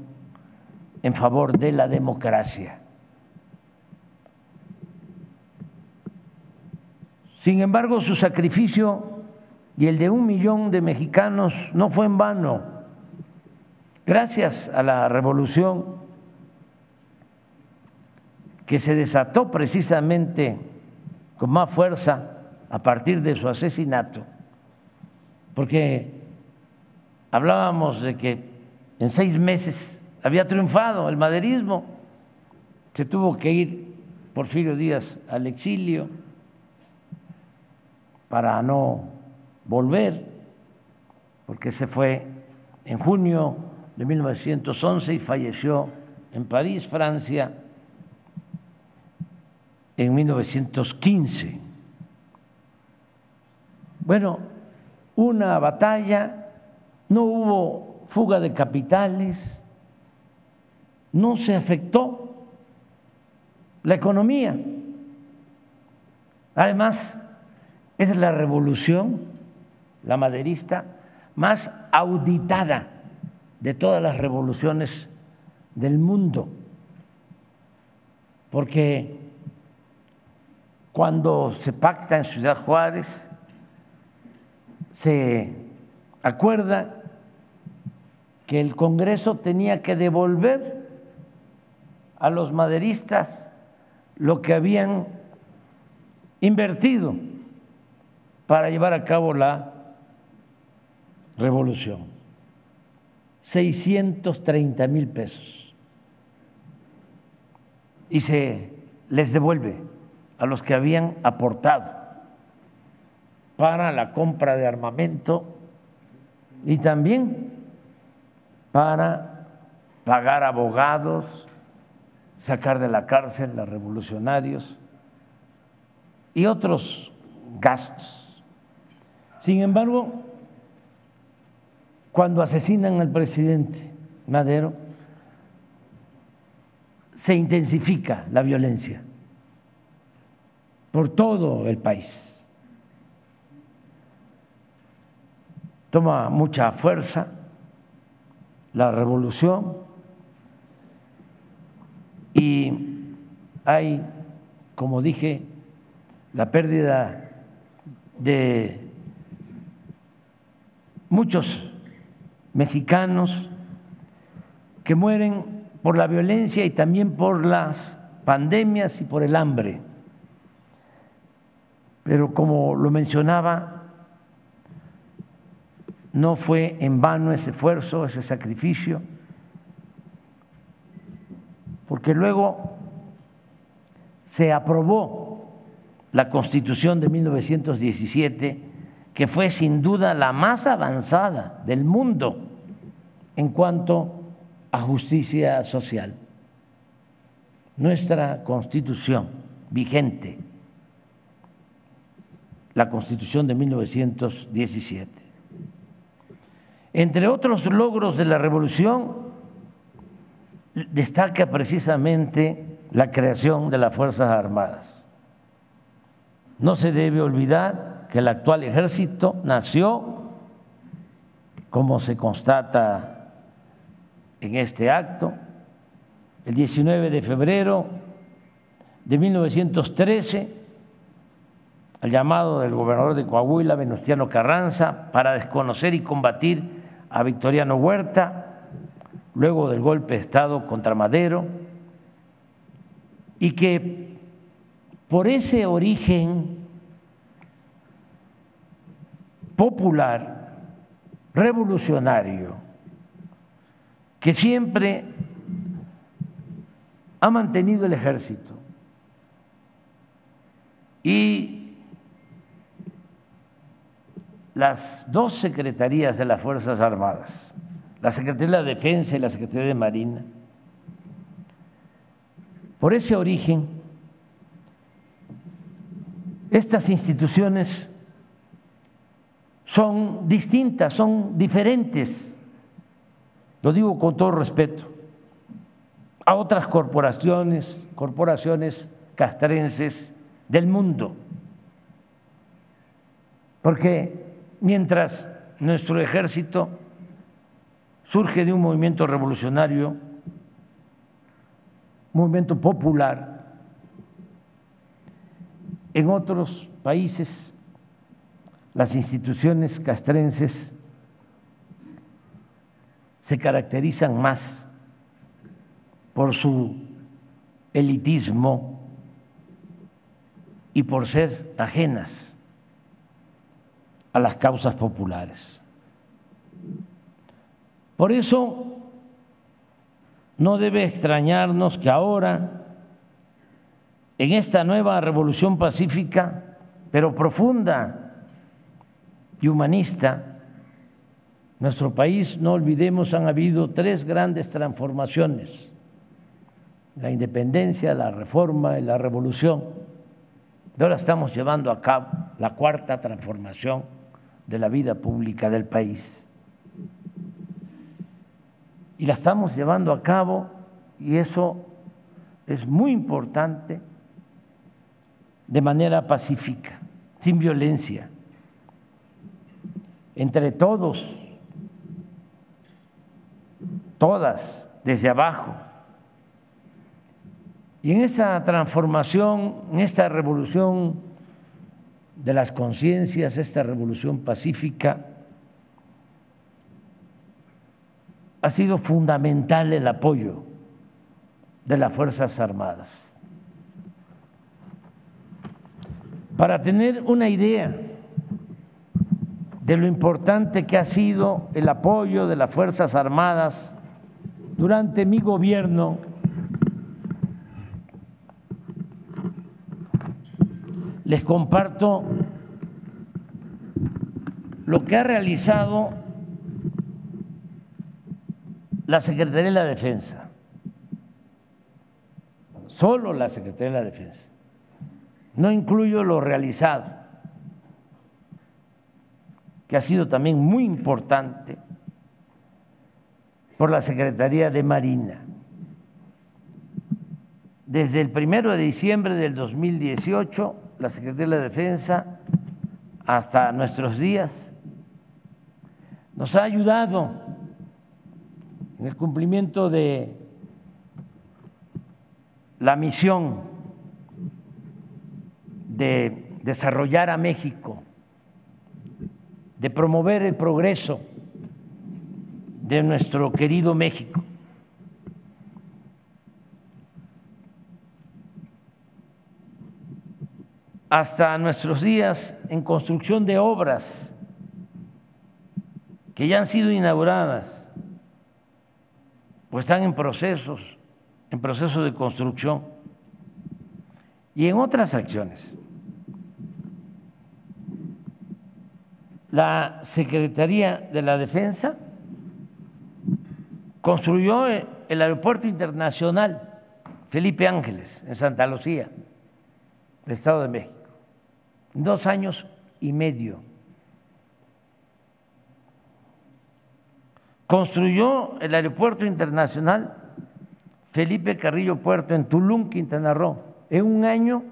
en favor de la democracia. Sin embargo, su sacrificio y el de 1 millón de mexicanos no fue en vano. Gracias a la revolución que se desató precisamente con más fuerza a partir de su asesinato, porque hablábamos de que en 6 meses había triunfado el maderismo, se tuvo que ir Porfirio Díaz al exilio para no volver, porque se fue en junio de 1911 y falleció en París, Francia, en 1915. Bueno, una batalla, no hubo fuga de capitales, no se afectó la economía. Además, es la revolución, la maderista, más auditada de todas las revoluciones del mundo, porque cuando se pacta en Ciudad Juárez, se acuerda que el Congreso tenía que devolver a los maderistas lo que habían invertido para llevar a cabo la revolución, 630,000 pesos, y se les devuelve a los que habían aportado para la compra de armamento y también para pagar abogados, sacar de la cárcel a revolucionarios y otros gastos. Sin embargo, cuando asesinan al presidente Madero, se intensifica la violencia por todo el país. Toma mucha fuerza la revolución y hay, como dije, la pérdida de muchos mexicanos que mueren por la violencia y también por las pandemias y por el hambre. Pero como lo mencionaba, no fue en vano ese esfuerzo, ese sacrificio, porque luego se aprobó la Constitución de 1917, que fue sin duda la más avanzada del mundo en cuanto a justicia social. Nuestra Constitución vigente, la Constitución de 1917. Entre otros logros de la revolución, destaca precisamente la creación de las Fuerzas Armadas. No se debe olvidar que el actual ejército nació, como se constata en este acto, el 19 de febrero de 1913, al llamado del gobernador de Coahuila, Venustiano Carranza, para desconocer y combatir a Victoriano Huerta, luego del golpe de Estado contra Madero, y que por ese origen popular, revolucionario, que siempre ha mantenido el ejército y las dos secretarías de las Fuerzas Armadas, la Secretaría de la Defensa y la Secretaría de Marina, por ese origen, estas instituciones son distintas, son diferentes, lo digo con todo respeto, a otras corporaciones castrenses del mundo, porque mientras nuestro ejército surge de un movimiento revolucionario, movimiento popular, en otros países las instituciones castrenses se caracterizan más por su elitismo y por ser ajenas a las causas populares. Por eso no debe extrañarnos que ahora, en esta nueva revolución pacífica, pero profunda y humanista, nuestro país, no olvidemos, han habido tres grandes transformaciones: la independencia, la reforma y la revolución. Y ahora estamos llevando a cabo la cuarta transformación de la vida pública del país. Y la estamos llevando a cabo, y eso es muy importante, de manera pacífica, sin violencia, entre todos, todas, desde abajo. Y en esa transformación, en esta revolución de las conciencias, esta revolución pacífica, ha sido fundamental el apoyo de las Fuerzas Armadas. Para tener una idea de lo importante que ha sido el apoyo de las Fuerzas Armadas durante mi gobierno, les comparto lo que ha realizado la Secretaría de la Defensa, solo la Secretaría de la Defensa, no incluyo lo realizado, que ha sido también muy importante, por la Secretaría de Marina. Desde el 1 de diciembre del 2018, la Secretaría de la Defensa, hasta nuestros días, nos ha ayudado en el cumplimiento de la misión de desarrollar a México, de promover el progreso de nuestro querido México. Hasta nuestros días, en construcción de obras que ya han sido inauguradas, pues están en proceso de construcción, y en otras acciones. La Secretaría de la Defensa construyó el Aeropuerto Internacional Felipe Ángeles en Santa Lucía, del Estado de México, en 2 años y medio. Construyó el Aeropuerto Internacional Felipe Carrillo Puerto en Tulum, Quintana Roo, en 1 año,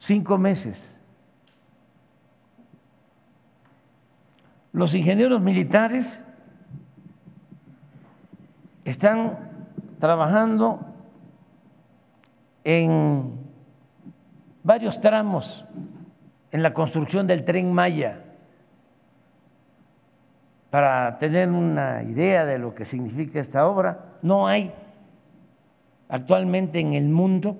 5 meses. Los ingenieros militares están trabajando en varios tramos en la construcción del Tren Maya. Para tener una idea de lo que significa esta obra, no hay actualmente en el mundo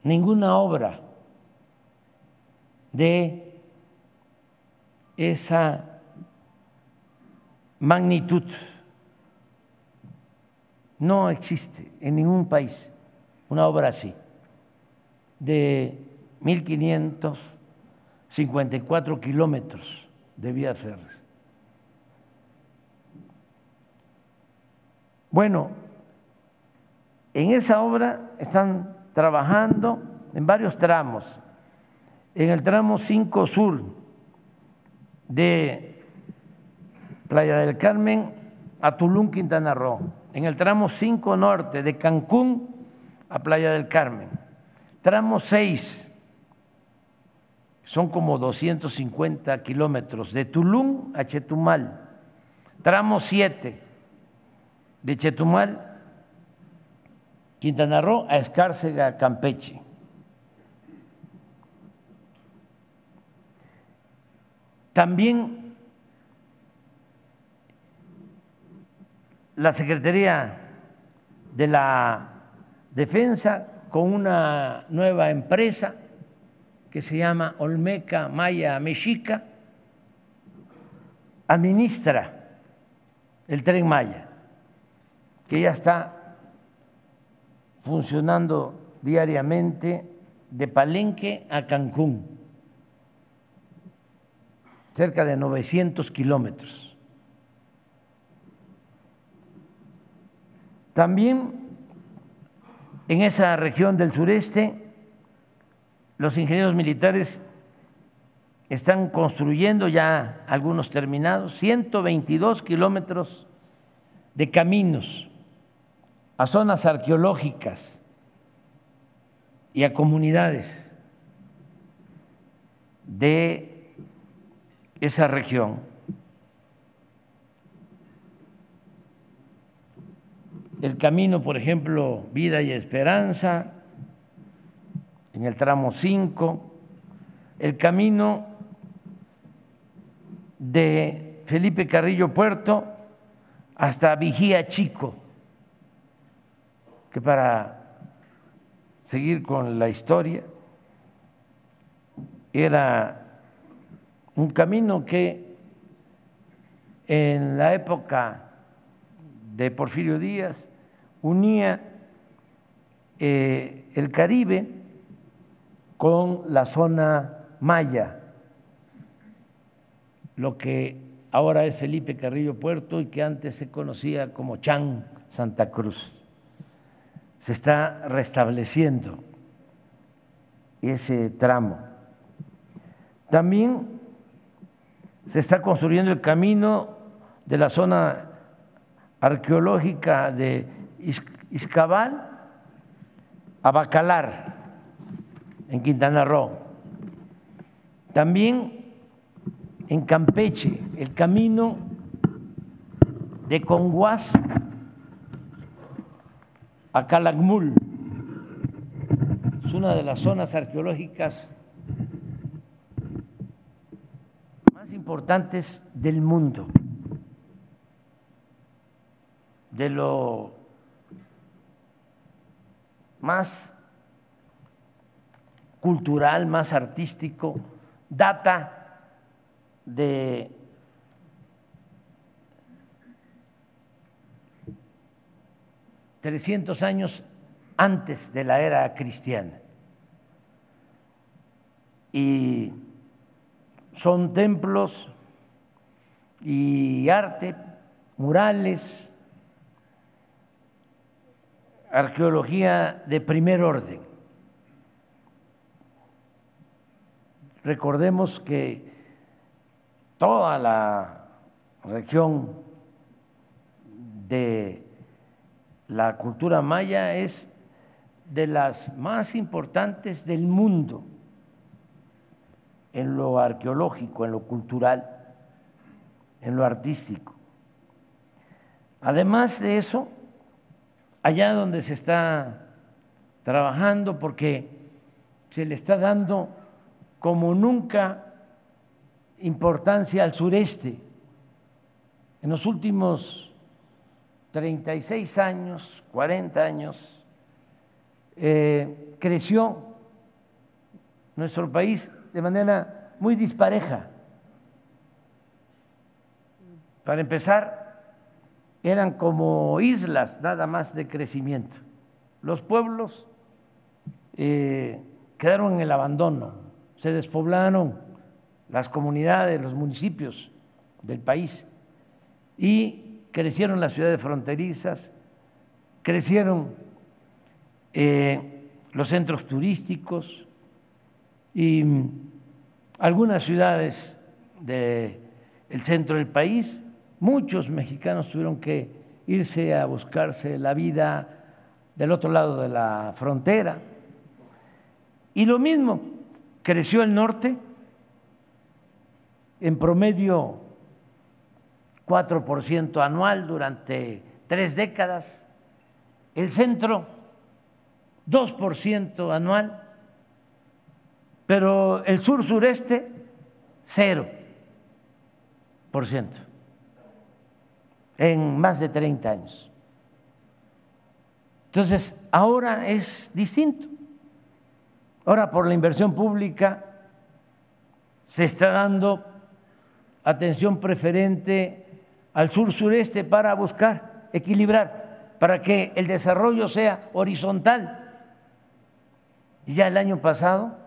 ninguna obra de esa magnitud. No existe en ningún país una obra así, de 1.554 kilómetros de vías férreas. Bueno, en esa obra están trabajando en varios tramos. En el tramo 5 Sur de Playa del Carmen a Tulum, Quintana Roo, en el tramo 5 Norte de Cancún a Playa del Carmen, tramo 6, son como 250 kilómetros, de Tulum a Chetumal, tramo 7 de Chetumal, Quintana Roo a Escárcega, Campeche. También la Secretaría de la Defensa, con una nueva empresa que se llama Olmeca Maya Mexica, administra el Tren Maya, que ya está funcionando diariamente de Palenque a Cancún, cerca de 900 kilómetros. También en esa región del sureste, los ingenieros militares están construyendo, ya algunos terminados, 122 kilómetros de caminos a zonas arqueológicas y a comunidades de esa región. El camino, por ejemplo, Vida y Esperanza, en el tramo 5, el camino de Felipe Carrillo Puerto hasta Vigía Chico, que para seguir con la historia, era un camino que en la época de Porfirio Díaz unía el Caribe con la zona maya, lo que ahora es Felipe Carrillo Puerto y que antes se conocía como Chan, Santa Cruz. Se está restableciendo ese tramo. También se está construyendo el camino de la zona arqueológica de Izcabal a Bacalar, en Quintana Roo. También en Campeche, el camino de Conguas a Calakmul. Es una de las zonas arqueológicas más importantes del mundo, de lo más cultural, más artístico, data de $300 años antes de la era cristiana. Y son templos y arte, murales, arqueología de primer orden. Recordemos que toda la región de la cultura maya es de las más importantes del mundo en lo arqueológico, en lo cultural, en lo artístico. Además de eso, allá donde se está trabajando, porque se le está dando como nunca importancia al sureste. En los últimos 36 años, 40 años, creció nuestro país de manera muy dispareja. Para empezar, eran como islas nada más de crecimiento. Los pueblos quedaron en el abandono, se despoblaron las comunidades, los municipios del país y crecieron las ciudades fronterizas, crecieron los centros turísticos y algunas ciudades del centro del país. Muchos mexicanos tuvieron que irse a buscarse la vida del otro lado de la frontera. Y lo mismo, creció el norte en promedio 4% anual durante 3 décadas, el centro 2% anual, pero el sur-sureste 0% en más de 30 años. Entonces, ahora es distinto. Ahora, por la inversión pública, se está dando atención preferente al sur-sureste para buscar equilibrar, para que el desarrollo sea horizontal. Y ya el año pasado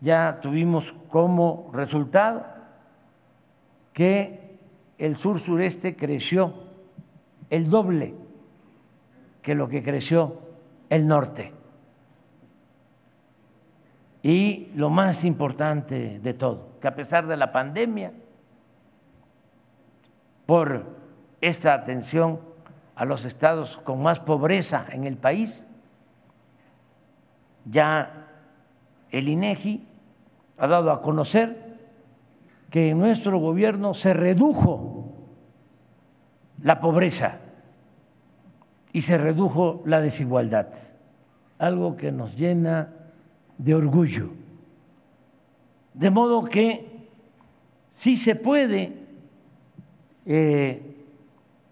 ya tuvimos como resultado que el sur-sureste creció el doble que lo que creció el norte. Y lo más importante de todo, que a pesar de la pandemia, por esta atención a los estados con más pobreza en el país, ya el INEGI ha dado a conocer que en nuestro gobierno se redujo la pobreza y se redujo la desigualdad, algo que nos llena de orgullo. De modo que sí se puede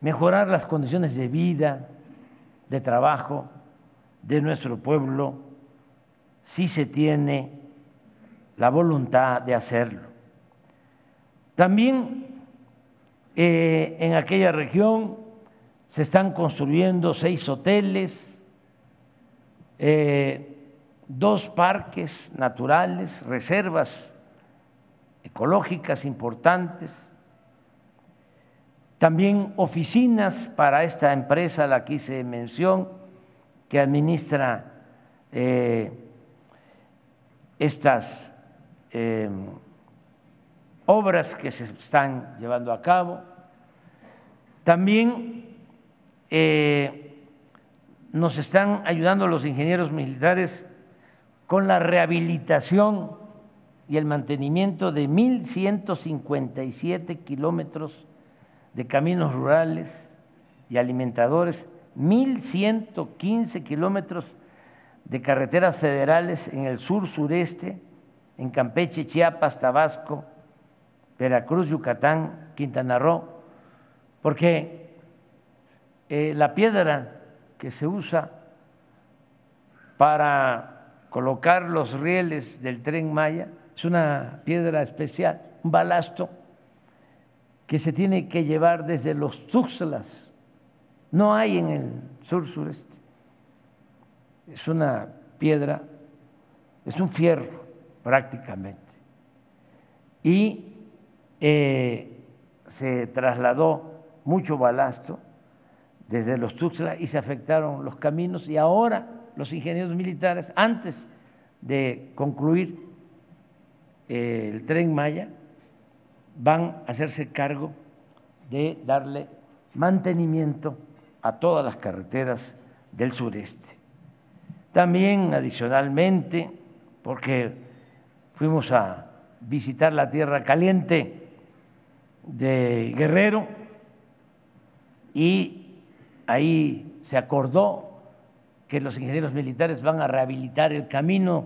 mejorar las condiciones de vida, de trabajo de nuestro pueblo, sí se tiene la voluntad de hacerlo. También en aquella región se están construyendo 6 hoteles, 2 parques naturales, reservas ecológicas importantes, también oficinas para esta empresa a la que hice mención, que administra estas obras que se están llevando a cabo. También nos están ayudando los ingenieros militares con la rehabilitación y el mantenimiento de 1,157 kilómetros de caminos rurales y alimentadores, 1,115 kilómetros de carreteras federales en el sur-sureste, en Campeche, Chiapas, Tabasco, Veracruz, Yucatán, Quintana Roo, porque la piedra que se usa para colocar los rieles del Tren Maya es una piedra especial, un balasto que se tiene que llevar desde los Tuxtlas, no hay en el sur-sureste, es una piedra, es un fierro prácticamente. Y se trasladó mucho balasto desde los Tuxtla y se afectaron los caminos, y ahora los ingenieros militares, antes de concluir el Tren Maya, van a hacerse cargo de darle mantenimiento a todas las carreteras del sureste. También, adicionalmente, porque fuimos a visitar la Tierra Caliente de Guerrero y ahí se acordó que los ingenieros militares van a rehabilitar el camino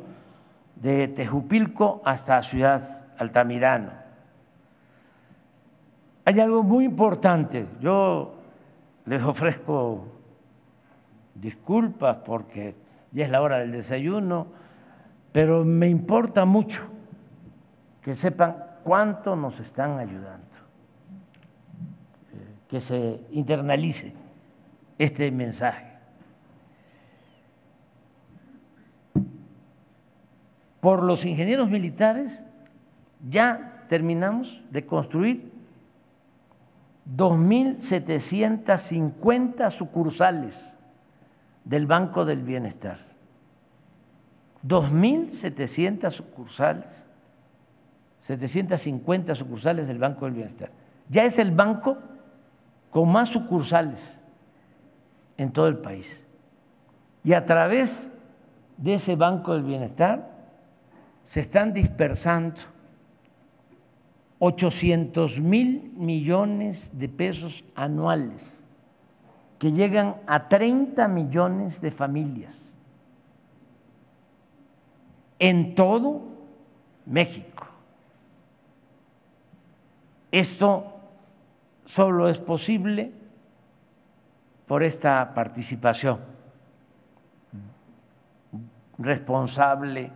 de Tejupilco hasta Ciudad Altamirano. Hay algo muy importante, yo les ofrezco disculpas porque ya es la hora del desayuno, pero me importa mucho que sepan cuánto nos están ayudando, que se internalice este mensaje. Por los ingenieros militares ya terminamos de construir 2.750 sucursales del Banco del Bienestar. 2.700 sucursales, 750 sucursales del Banco del Bienestar. Ya es el banco con más sucursales en todo el país. Y a través de ese Banco del Bienestar se están dispersando 800,000 millones de pesos anuales que llegan a 30 millones de familias en todo México. Esto solo es posible por esta participación responsable,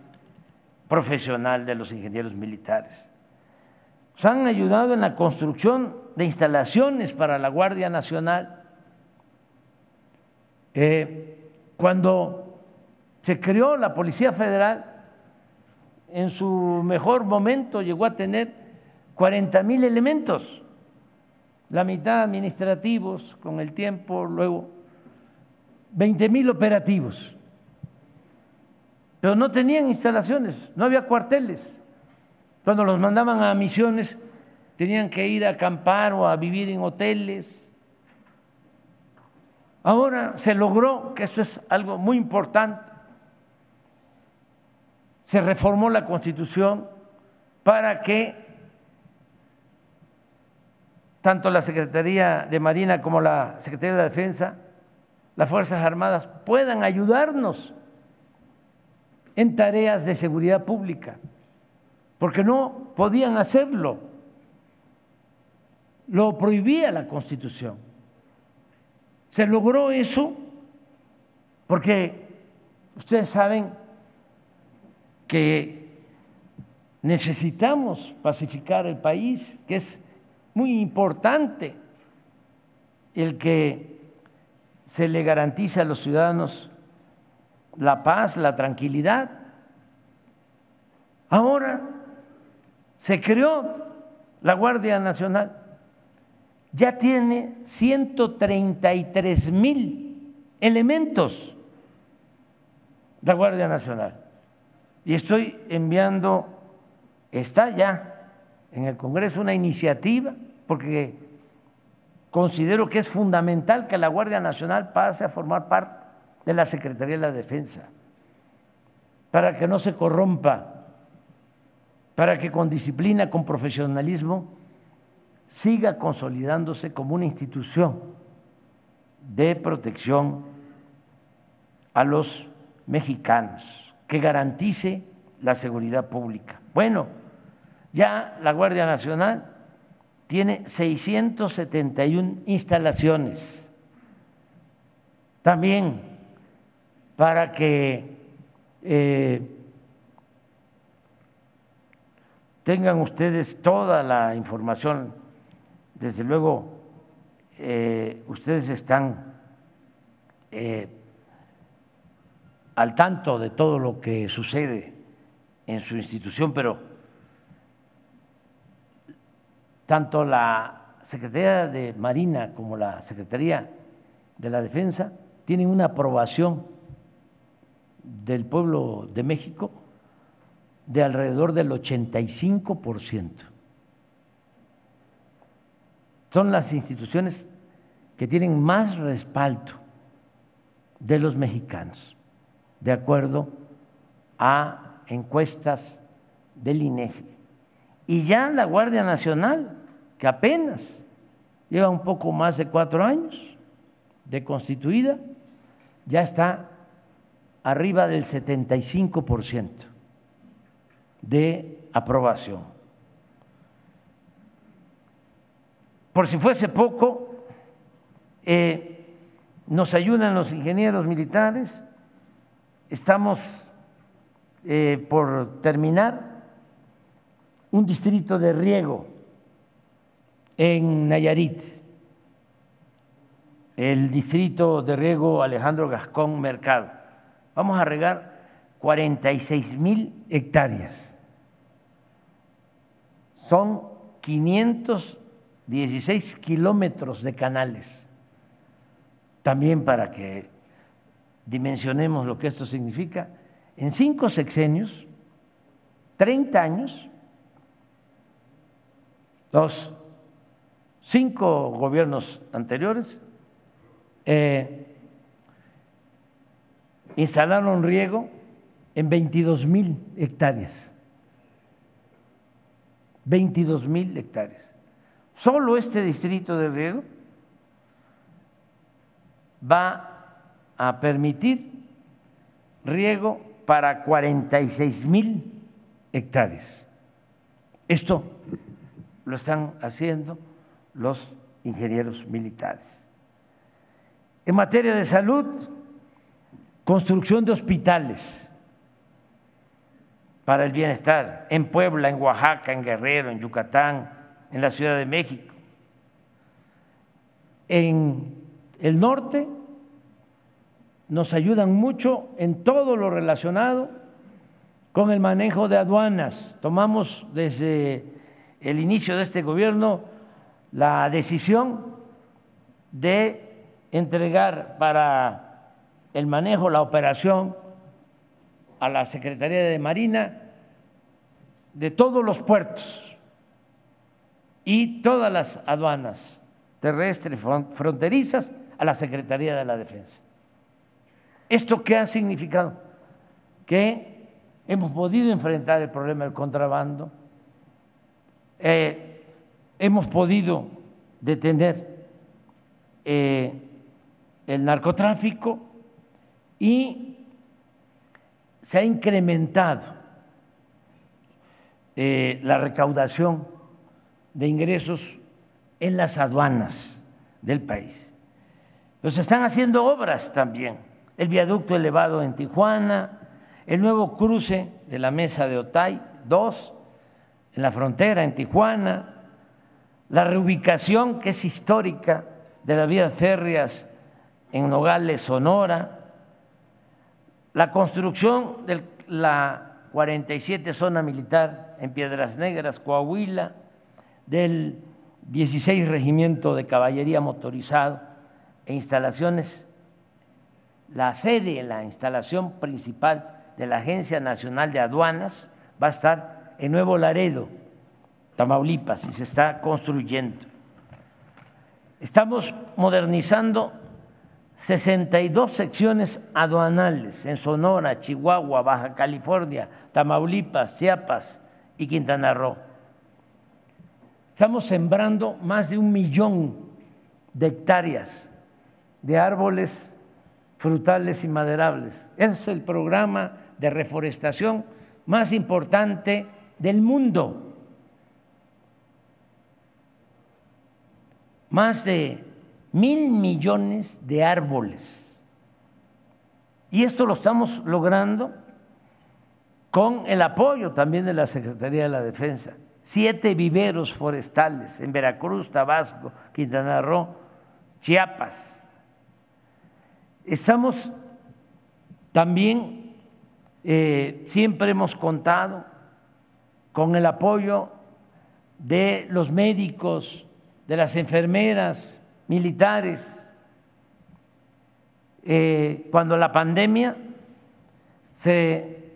profesional de los ingenieros militares. Nos han ayudado en la construcción de instalaciones para la Guardia Nacional. Cuando se creó la Policía Federal, en su mejor momento llegó a tener 40,000 elementos, la mitad administrativos, con el tiempo luego 20,000 operativos, pero no tenían instalaciones, no había cuarteles. Cuando los mandaban a misiones tenían que ir a acampar o a vivir en hoteles. Ahora se logró, que esto es algo muy importante, se reformó la Constitución para que tanto la Secretaría de Marina como la Secretaría de Defensa, las Fuerzas Armadas, puedan ayudarnos en tareas de seguridad pública, porque no podían hacerlo, lo prohibía la Constitución. Se logró eso porque ustedes saben que necesitamos pacificar el país, que es muy importante el que se le garantice a los ciudadanos la paz, la tranquilidad. Ahora se creó la Guardia Nacional, ya tiene 133,000 elementos la Guardia Nacional. Y estoy enviando, está ya en el Congreso una iniciativa, porque considero que es fundamental que la Guardia Nacional pase a formar parte de la Secretaría de la Defensa, para que no se corrompa, para que con disciplina, con profesionalismo, siga consolidándose como una institución de protección a los mexicanos, que garantice la seguridad pública. Bueno, ya la Guardia Nacional tiene 671 instalaciones. También para que tengan ustedes toda la información, desde luego ustedes están al tanto de todo lo que sucede en su institución, pero tanto la Secretaría de Marina como la Secretaría de la Defensa tienen una aprobación del pueblo de México de alrededor del 85%. Son las instituciones que tienen más respaldo de los mexicanos, de acuerdo a encuestas del INEGI. Y ya la Guardia Nacional, que apenas lleva un poco más de 4 años de constituida, ya está arriba del 75% de aprobación. Por si fuese poco, nos ayudan los ingenieros militares. Estamos por terminar un distrito de riego en Nayarit, el distrito de riego Alejandro Gascón Mercado. Vamos a regar 46,000 hectáreas. Son 516 kilómetros de canales. También para que dimensionemos lo que esto significa, en 5 sexenios, 30 años, los 5 gobiernos anteriores instalaron riego en 22,000 hectáreas. 22,000 hectáreas. Solo este distrito de riego va a permitir riego para 46,000 hectáreas. Esto lo están haciendo los ingenieros militares. En materia de salud, construcción de hospitales para el bienestar en Puebla, en Oaxaca, en Guerrero, en Yucatán, en la Ciudad de México. En el norte nos ayudan mucho en todo lo relacionado con el manejo de aduanas. Tomamos desde el inicio de este gobierno la decisión de entregar para el manejo, la operación a la Secretaría de Marina de todos los puertos y todas las aduanas terrestres fronterizas a la Secretaría de la Defensa. ¿Esto qué ha significado? Que hemos podido enfrentar el problema del contrabando, hemos podido detener el narcotráfico y se ha incrementado la recaudación de ingresos en las aduanas del país. Pero se están haciendo obras también, el viaducto elevado en Tijuana, el nuevo cruce de la Mesa de Otay 2 en la frontera en Tijuana, la reubicación que es histórica de las vías férreas en Nogales, Sonora, la construcción de la 47 zona militar en Piedras Negras, Coahuila, del 16 Regimiento de Caballería Motorizado e instalaciones, la sede, la instalación principal de la Agencia Nacional de Aduanas va a estar en Nuevo Laredo, Tamaulipas, y se está construyendo. Estamos modernizando 62 secciones aduanales en Sonora, Chihuahua, Baja California, Tamaulipas, Chiapas y Quintana Roo. Estamos sembrando más de 1 millón de hectáreas de árboles frutales y maderables. Es el programa de reforestación más importante del mundo. Más de 1,000 millones de árboles. Y esto lo estamos logrando con el apoyo también de la Secretaría de la Defensa. 7 viveros forestales en Veracruz, Tabasco, Quintana Roo, Chiapas. Estamos También siempre hemos contado con el apoyo de los médicos, de las enfermeras, militares. Cuando la pandemia se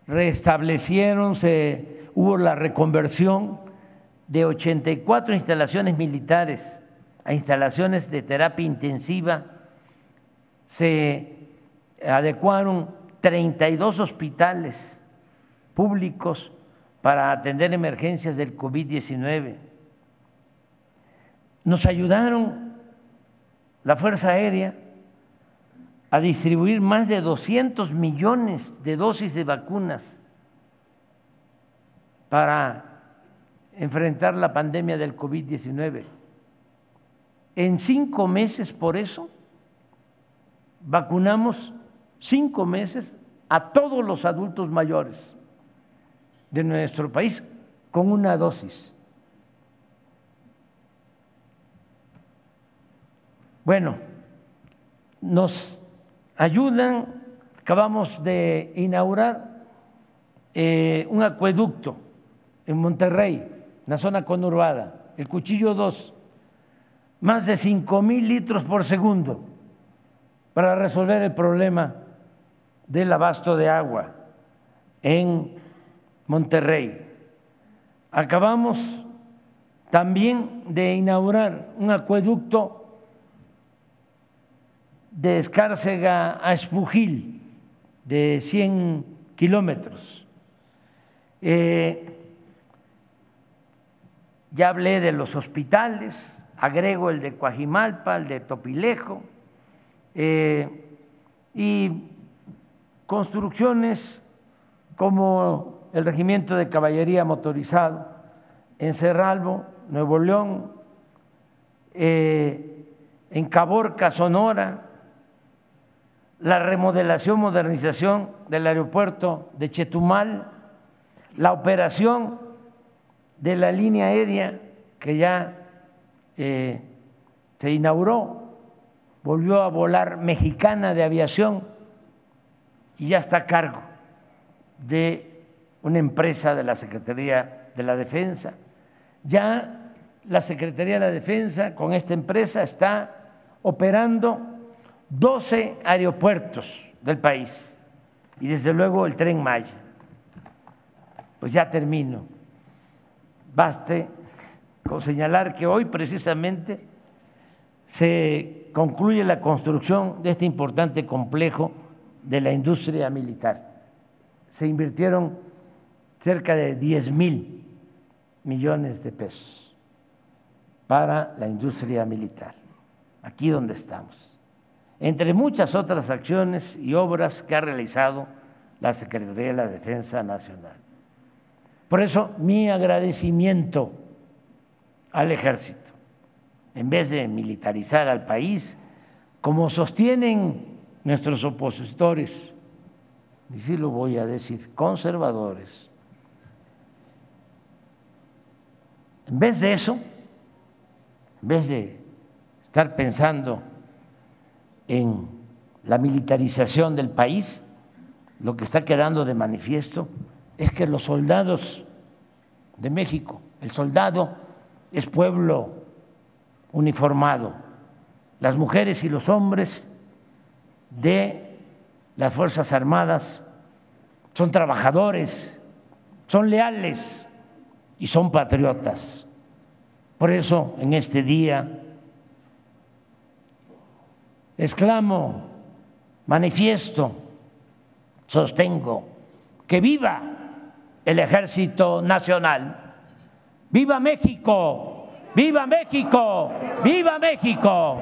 restablecieron, hubo la reconversión de 84 instalaciones militares a instalaciones de terapia intensiva, se adecuaron 32 hospitales públicos para atender emergencias del COVID-19. Nos ayudaron la Fuerza Aérea a distribuir más de 200 millones de dosis de vacunas para enfrentar la pandemia del COVID-19. En 5 meses, por eso, vacunamos 5 meses a todos los adultos mayores de nuestro país con una dosis. Bueno, nos ayudan, acabamos de inaugurar un acueducto en Monterrey, en la zona conurbada, el Cuchillo 2, más de 5,000 litros por segundo para resolver el problema del abasto de agua en Monterrey. Acabamos también de inaugurar un acueducto de Escárcega a Espujil de 100 kilómetros. Ya hablé de los hospitales, agrego el de Coajimalpa, el de Topilejo, y construcciones como el Regimiento de Caballería Motorizado en Cerralbo, Nuevo León, en Caborca, Sonora, la remodelación, modernización del aeropuerto de Chetumal, la operación de la línea aérea que ya se inauguró, volvió a volar Mexicana de Aviación y ya está a cargo de una empresa de la Secretaría de la Defensa. Ya la Secretaría de la Defensa con esta empresa está operando 12 aeropuertos del país y desde luego el Tren Maya. Pues ya termino. Baste con señalar que hoy precisamente se concluye la construcción de este importante complejo de la industria militar. Se invirtieron cerca de 10,000 millones de pesos para la industria militar, aquí donde estamos, entre muchas otras acciones y obras que ha realizado la Secretaría de la Defensa Nacional. Por eso, mi agradecimiento al Ejército. En vez de militarizar al país, como sostienen nuestros opositores, y sí lo voy a decir, conservadores, en vez de eso, en vez de estar pensando en la militarización del país, lo que está quedando de manifiesto es que los soldados de México, el soldado es pueblo uniformado, las mujeres y los hombres de las Fuerzas Armadas son trabajadores, son leales y son patriotas. Por eso en este día exclamo, manifiesto, sostengo que viva el Ejército Nacional. ¡Viva México! ¡Viva México! ¡Viva México!